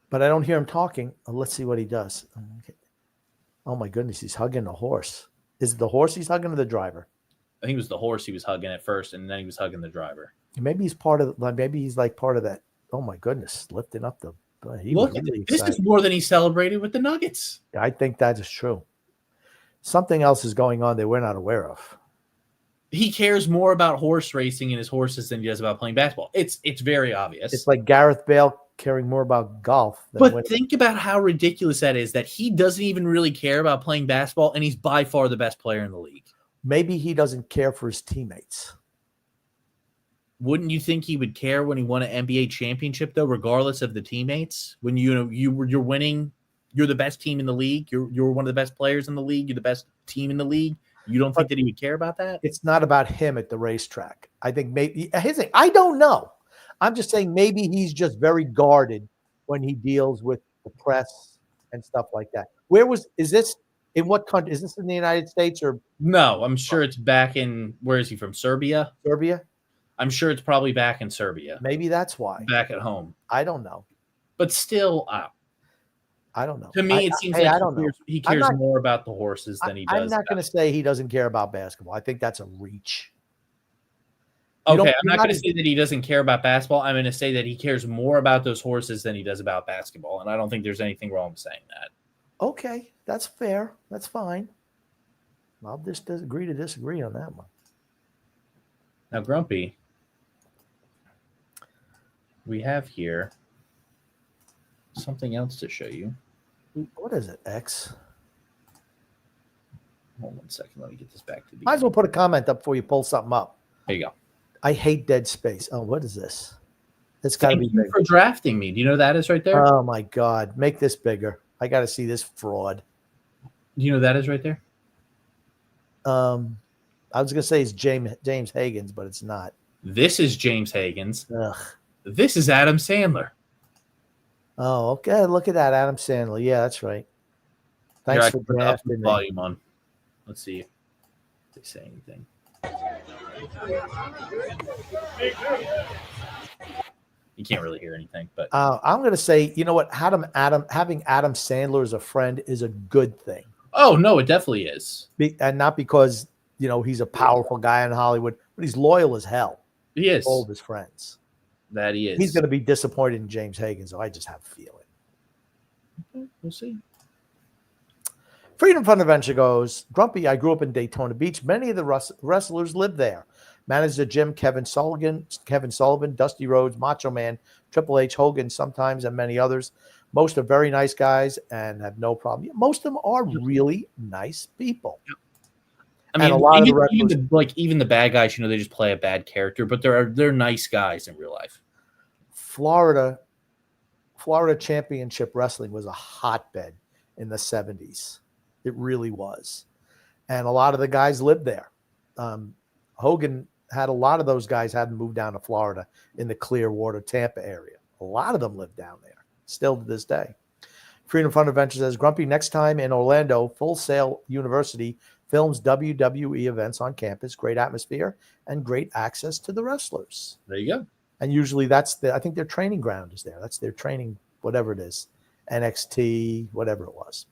But I don't hear him talking. Let's see what he does. Okay. Oh, my goodness. He's hugging a horse. Is it the horse he's hugging or the driver? I think it was the horse he was hugging at first, and then he was hugging the driver. Maybe he's part of that. Oh, my goodness. Lifting up the. This is more than he celebrated with the Nuggets. I think that is true. Something else is going on that we're not aware of. He cares more about horse racing and his horses than he does about playing basketball. It's very obvious. It's like Gareth Bale caring more about golf than But winning. think about how ridiculous that is, that he doesn't even really care about playing basketball, and he's by far the best player in the league. Maybe he doesn't care for his teammates. Wouldn't you think he would care when he won an NBA championship, though, regardless of the teammates? When you're winning, you're the best team in the league. You're one of the best players in the league. You're the best team in the league. You don't think that he would care about that? It's not about him at the racetrack. I think maybe I don't know. I'm just saying maybe he's just very guarded when he deals with the press and stuff like that. Is this in what country? Is this in the United States or No, I'm sure it's back in, where is he from? Serbia? Serbia? I'm sure it's probably back in Serbia. Maybe that's why. Back at home. I don't know. But still, I don't know. to me, it seems like he cares more about the horses than he does. I'm not going to say he doesn't care about basketball. I think that's a reach. Okay, I'm not going to say that he doesn't care about basketball. I'm going to say that he cares more about those horses than he does about basketball, and I don't think there's anything wrong with saying that. Okay, that's fair. That's fine. I'll just agree to disagree on that one. Now, Grumpy, we have here something else to show you. What is it, X? Hold on 1 second. Let me get this back to the. Might as well put a comment up before you pull something up. There you go. I hate dead space. Oh, what is this? It's got to be bigger. For drafting me. Do you know that is right there? Oh, my God. Make this bigger. I got to see this fraud. Do you know that is right there? I was going to say it's James Higgins, but it's not. This is James Higgins. Ugh. This is Adam Sandler. Oh, okay. Look at that, Adam Sandler. Yeah, that's right. Thanks for drafting the volume on. Let's see if they say anything. You can't really hear anything, but I'm going to say, you know what, having Adam Sandler as a friend is a good thing. Oh no, it definitely is, and not because he's a powerful guy in Hollywood, but he's loyal as hell. He is. All of his friends. That he is. He's going to be disappointed in James Higgins, so I just have a feeling. Okay, we'll see. Freedom Fund Adventure goes, Grumpy, I grew up in Daytona Beach. Many of the wrestlers live there. Managed the gym, Kevin Sullivan, Dusty Rhodes, Macho Man, Triple H, Hogan sometimes, and many others. Most are very nice guys and have no problem. Most of them are really nice people. I mean, a lot of the even the bad guys, they just play a bad character, but they're nice guys in real life. Florida Championship Wrestling was a hotbed in the 70s. It really was. And a lot of the guys lived there. Hogan had a lot of those guys hadn't moved down to Florida in the Clearwater, Tampa area. A lot of them lived down there, still to this day. Freedom Fund Adventure says, Grumpy, next time in Orlando, Full Sail University films WWE events on campus, great atmosphere, and great access to the wrestlers. There you go. And usually I think their training ground is there. That's their training, whatever it is, NXT, whatever it was.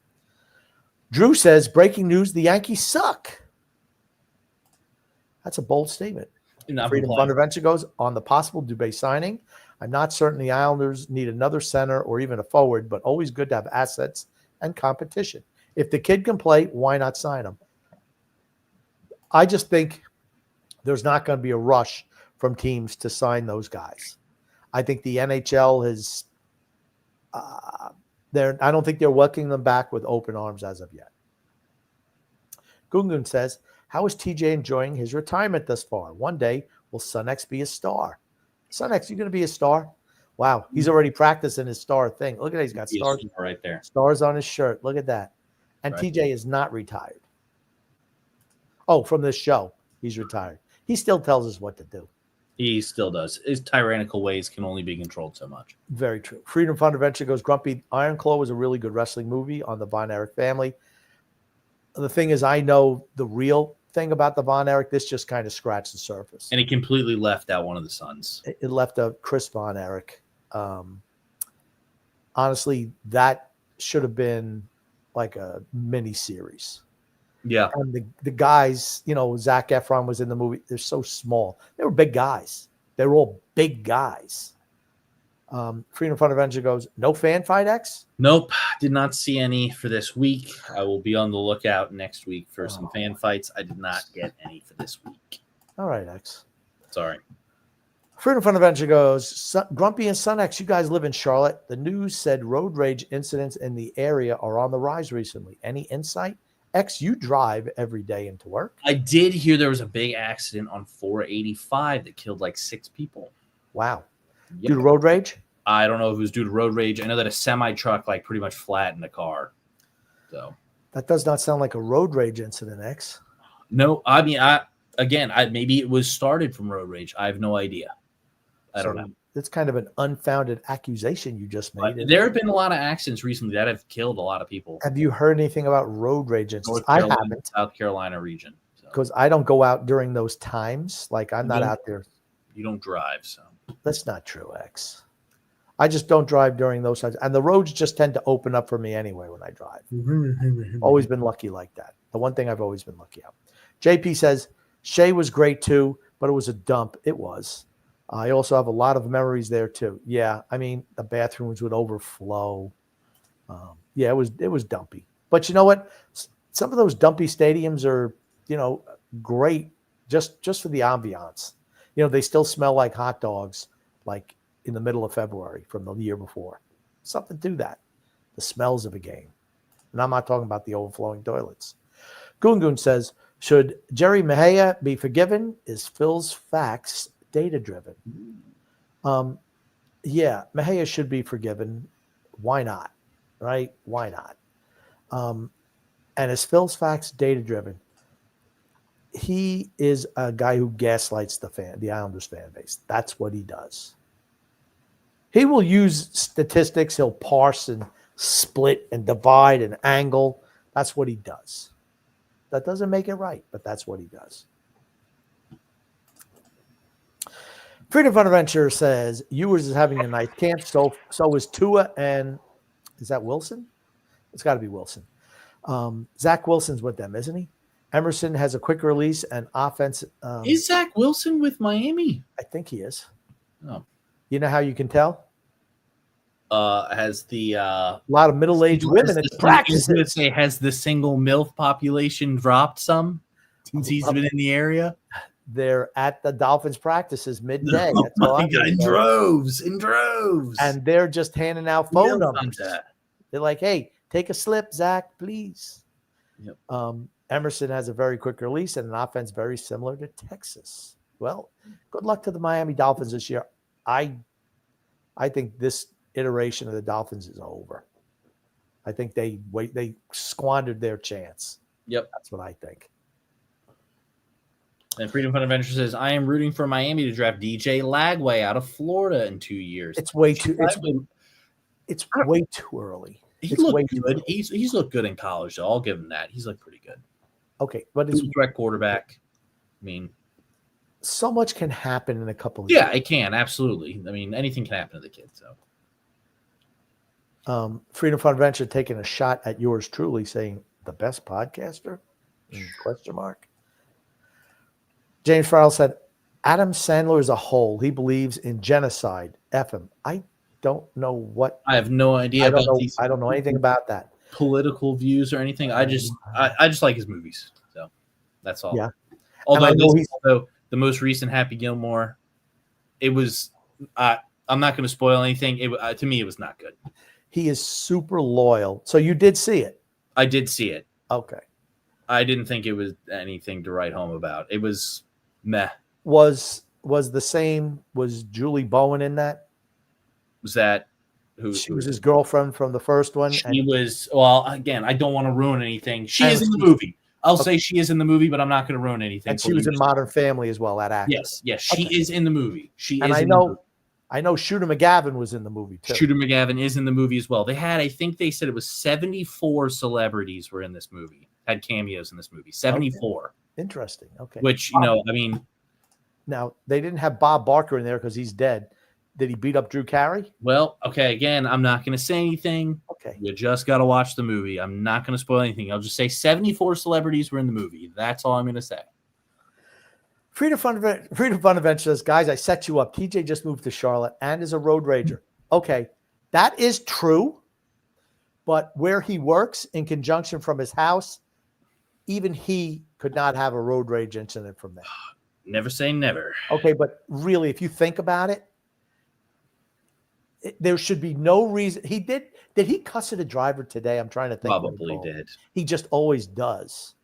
Drew says, breaking news, the Yankees suck. That's a bold statement. Freedom Fund Adventure goes, on the possible Dubé signing, I'm not certain the Islanders need another center or even a forward, but always good to have assets and competition. If the kid can play, why not sign him? I just think there's not going to be a rush from teams to sign those guys. I think the NHL has I don't think they're welcoming them back with open arms as of yet. Gungun says, how is TJ enjoying his retirement thus far? One day, will Son X be a star? Son X, you going to be a star? Wow, he's already practicing his star thing. Look at that. He's got stars right there. Stars on his shirt. Look at that. And right. TJ is not retired. Oh, from this show, he's retired. He still tells us what to do. He still does. His tyrannical ways can only be controlled so much. Very true. Freedom Fund Adventure goes, Grumpy, Iron Claw was a really good wrestling movie on the Von Erich family. The thing is, I know the real thing about the Von Erich. This just kind of scratched the surface. And it completely left out one of the sons. It left out Chris Von Erich. Honestly, that should have been like a mini series. Yeah. And the guys, Zac Efron was in the movie. They're so small. They were big guys. They were all big guys. Freedom Fund Adventure goes, no fan fight, X? Nope. Did not see any for this week. I will be on the lookout next week for some fan fights. I did not get any for this week. All right, X. Sorry. Freedom Fund Adventure goes, Grumpy and Sun X, you guys live in Charlotte. The news said road rage incidents in the area are on the rise recently. Any insight? X, you drive every day into work. I did hear there was a big accident on 485 that killed like 6 people. Wow. Yep. Due to road rage? I don't know if it was due to road rage. I know that a semi-truck like pretty much flattened a car. So that does not sound like a road rage incident, X. No, I mean, maybe it was started from road rage. I have no idea. I don't know. It's kind of an unfounded accusation you just made. But there have been a lot of accidents recently that have killed a lot of people. Have you heard anything about road rage incidents? I haven't. South Carolina region. Because I don't go out during those times. Like I'm not out there. You don't drive, so. That's not true, X. I just don't drive during those times. And the roads just tend to open up for me anyway when I drive. Always been lucky like that. The one thing I've always been lucky at. JP says, Shea was great too, but it was a dump. It was. I also have a lot of memories there too. Yeah, I mean, the bathrooms would overflow. Yeah, it was dumpy. But you know what? Some of those dumpy stadiums are, great just for the ambiance. They still smell like hot dogs, like in the middle of February from the year before. Something to that. The smells of a game. And I'm not talking about the overflowing toilets. Goon says, should Jerry Mejia be forgiven? Is Phil's facts data-driven? Yeah, Mejia should be forgiven. Why not? Right? Why not? And is Phil's facts data-driven? He is a guy who gaslights the Islanders fan base. That's what he does. He will use statistics. He'll parse and split and divide and angle. That's what he does. That doesn't make it right, but that's what he does. Freedom Fun Adventure says, Ewers is having a nice camp. So is Tua and, is that Wilson? It's got to be Wilson. Zach Wilson's with them, isn't he? Emerson has a quick release and offense. Is Zach Wilson with Miami? I think he is. Oh. You know how you can tell? Has the a lot of middle-aged women at practice. Has the single MILF population dropped some since he's been in the area? They're at the Dolphins practices midday. Oh my God, in droves. And they're just handing out phone numbers. They're like, hey, take a slip, Zach, please. Yep. Emerson has a very quick release and an offense very similar to Texas. Well, good luck to the Miami Dolphins this year. I think this iteration of the Dolphins is over. I think they squandered their chance. Yep. That's what I think. And Freedom Fun Adventure says, I am rooting for Miami to draft DJ Lagway out of Florida in 2 years. It's way too way too early. He looked good. He's looked good in college, though. I'll give him that. He's looked pretty good. Okay, but it's direct quarterback. I mean, so much can happen in a couple of years. Yeah, it can, absolutely. I mean, anything can happen to the kid. So Freedom Fun Adventure taking a shot at yours truly, saying the best podcaster? Question mark. James Farrell said, Adam Sandler is a whole. He believes in genocide. F him. I don't know what. I have no idea. I don't know anything about that. Political views or anything. I just like his movies. So that's all. Yeah. Although the most recent Happy Gilmore, it was. I'm not going to spoil anything. To me, it was not good. He is super loyal. So you did see it? I did see it. Okay. I didn't think it was anything to write home about. It was meh. Was Julie Bowen in that? Was that who? She was his girlfriend from the first one. She was. Well, again, I don't want to ruin anything. She is in the movie. I'll say she is in the movie, but I'm not going to ruin anything. And she was in Modern Family as well. That actress. Yes, she is in the movie. I know Shooter McGavin was in the movie too. Shooter McGavin is in the movie as well. I think they said it was 74 celebrities were in this movie, had cameos in this movie. 74. Okay. Interesting. Okay. Which, now they didn't have Bob Barker in there because he's dead. Did he beat up Drew Carey? Well, okay. Again, I'm not going to say anything. Okay. You just got to watch the movie. I'm not going to spoil anything. I'll just say 74 celebrities were in the movie. That's all I'm going to say. Freedom Fun Adventure says, guys, I set you up. TJ just moved to Charlotte and is a road rager. Okay, that is true. But where he works in conjunction from his house, even he could not have a road rage incident from that. Never say never. Okay, but really, if you think about it, there should be no reason. He did. Did he cuss at a driver today? I'm trying to think. Probably did. He just always does.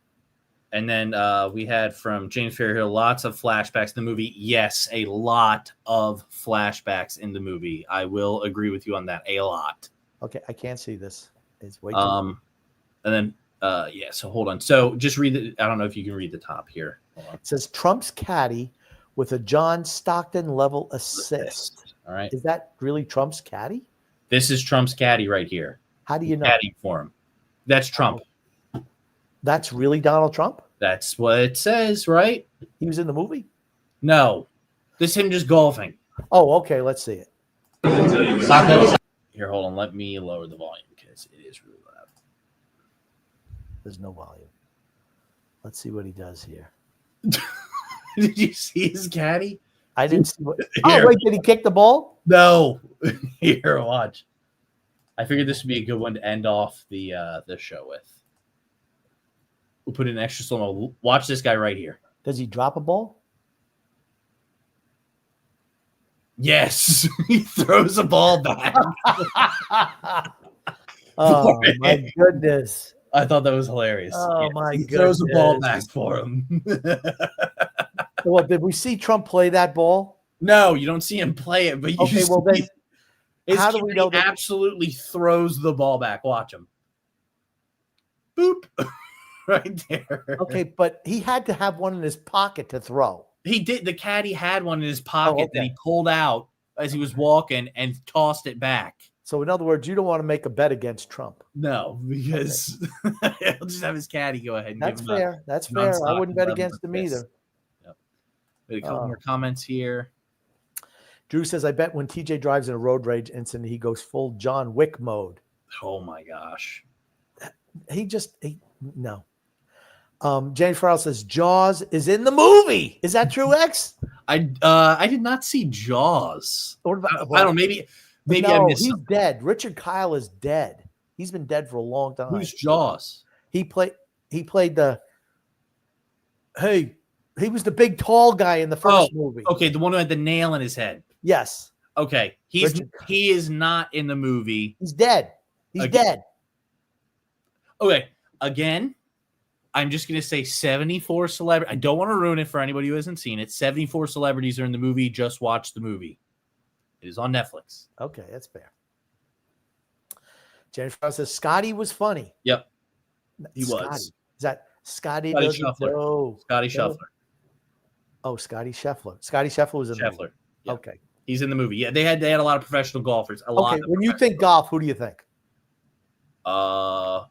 And then we had from James Fairhill lots of flashbacks in the movie. Yes, a lot of flashbacks in the movie. I will agree with you on that. A lot. Okay, I can't see this. It's way too. And then yeah. So hold on. So just read the. I don't know if you can read the top here. It says Trump's caddy with a John Stockton level assist. All right. Is that really Trump's caddy? This is Trump's caddy right here. How do you know? Caddy for him. That's Trump. That's really Donald Trump? That's what it says, right? He was in the movie? No. This is him just golfing. Oh, okay. Let's see it. Here, hold on. Let me lower the volume because it is really loud. There's no volume. Let's see what he does here. Did you see his caddy? I didn't see what. Oh, wait. Did he kick the ball? No. Here, watch. I figured this would be a good one to end off the show with. We'll put in extra slow-mo. Watch this guy right here. Does he drop a ball? Yes. He throws a ball back. Oh, my goodness. I thought that was hilarious. Oh, yes, my he goodness. throws a ball back for him. Well, did we see Trump play that ball? No, you don't see him play it, but you okay, well, then how do we know that? Absolutely throws the ball back. Watch him. Boop. Right there. Okay, but he had to have one in his pocket to throw. He did. The caddy had one in his pocket that he pulled out as he was walking and tossed it back. So, in other words, you don't want to make a bet against Trump. No, because he'll just have his caddy go ahead and That's give him fair. That's fair. I wouldn't bet against him either. Yep. A couple more comments here. Drew says, I bet when TJ drives in a road rage incident, he goes full John Wick mode. Oh, my gosh. No. Jane Farrell says Jaws is in the movie. Is that true, X? I did not see Jaws. What about, I don't know. Maybe no, I missed he's something. dead. Richard Kyle is dead. He's been dead for a long time. Who's Jaws? He played the. Hey, he was the big tall guy in the first movie. Okay, the one who had the nail in his head. Yes. Okay, he is not in the movie. He's dead. He's dead. Okay, again, I'm just gonna say 74 celebrities. I don't want to ruin it for anybody who hasn't seen it. 74 celebrities are in the movie. Just watch the movie. It is on Netflix. Okay, that's fair. Jennifer says Scotty was funny. Yep, he Scotty. was. Is that Scotty Scheffler? No. Scotty Scheffler. Oh, Scotty Scheffler. Scotty Scheffler was in the movie. Yep. Okay, he's in the movie. Yeah, they had a lot of professional golfers. Okay, when you think golf, who do you think? I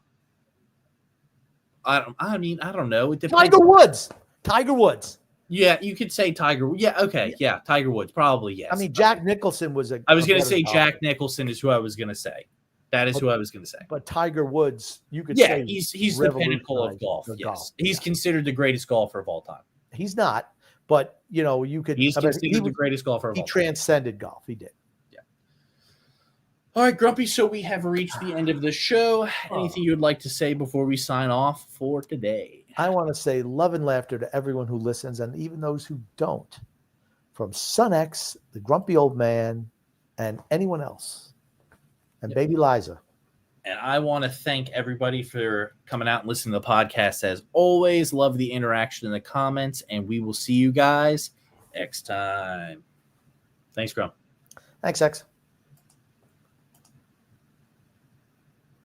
don't know. It depends. Tiger Woods. Yeah, you could say Tiger. Yeah, okay. Yeah, Tiger Woods. Probably, yes. I mean, Jack Nicholson was I was going to say Jack Nicholson is who I was going to say. That is who I was going to say. But Tiger Woods, you could say. Yeah, he's the pinnacle of golf. Yes. He's considered the greatest golfer of all time. He's not, but, you could. He's considered the greatest golfer of all time. He transcended golf. He did. All right, Grumpy, so we have reached the end of the show. Anything you would like to say before we sign off for today? I want to say love and laughter to everyone who listens and even those who don't. From Son X, the Grumpy Old Man, and anyone else. And Baby Liza. And I want to thank everybody for coming out and listening to the podcast. As always, love the interaction in the comments, and we will see you guys next time. Thanks, Grump. Thanks, X.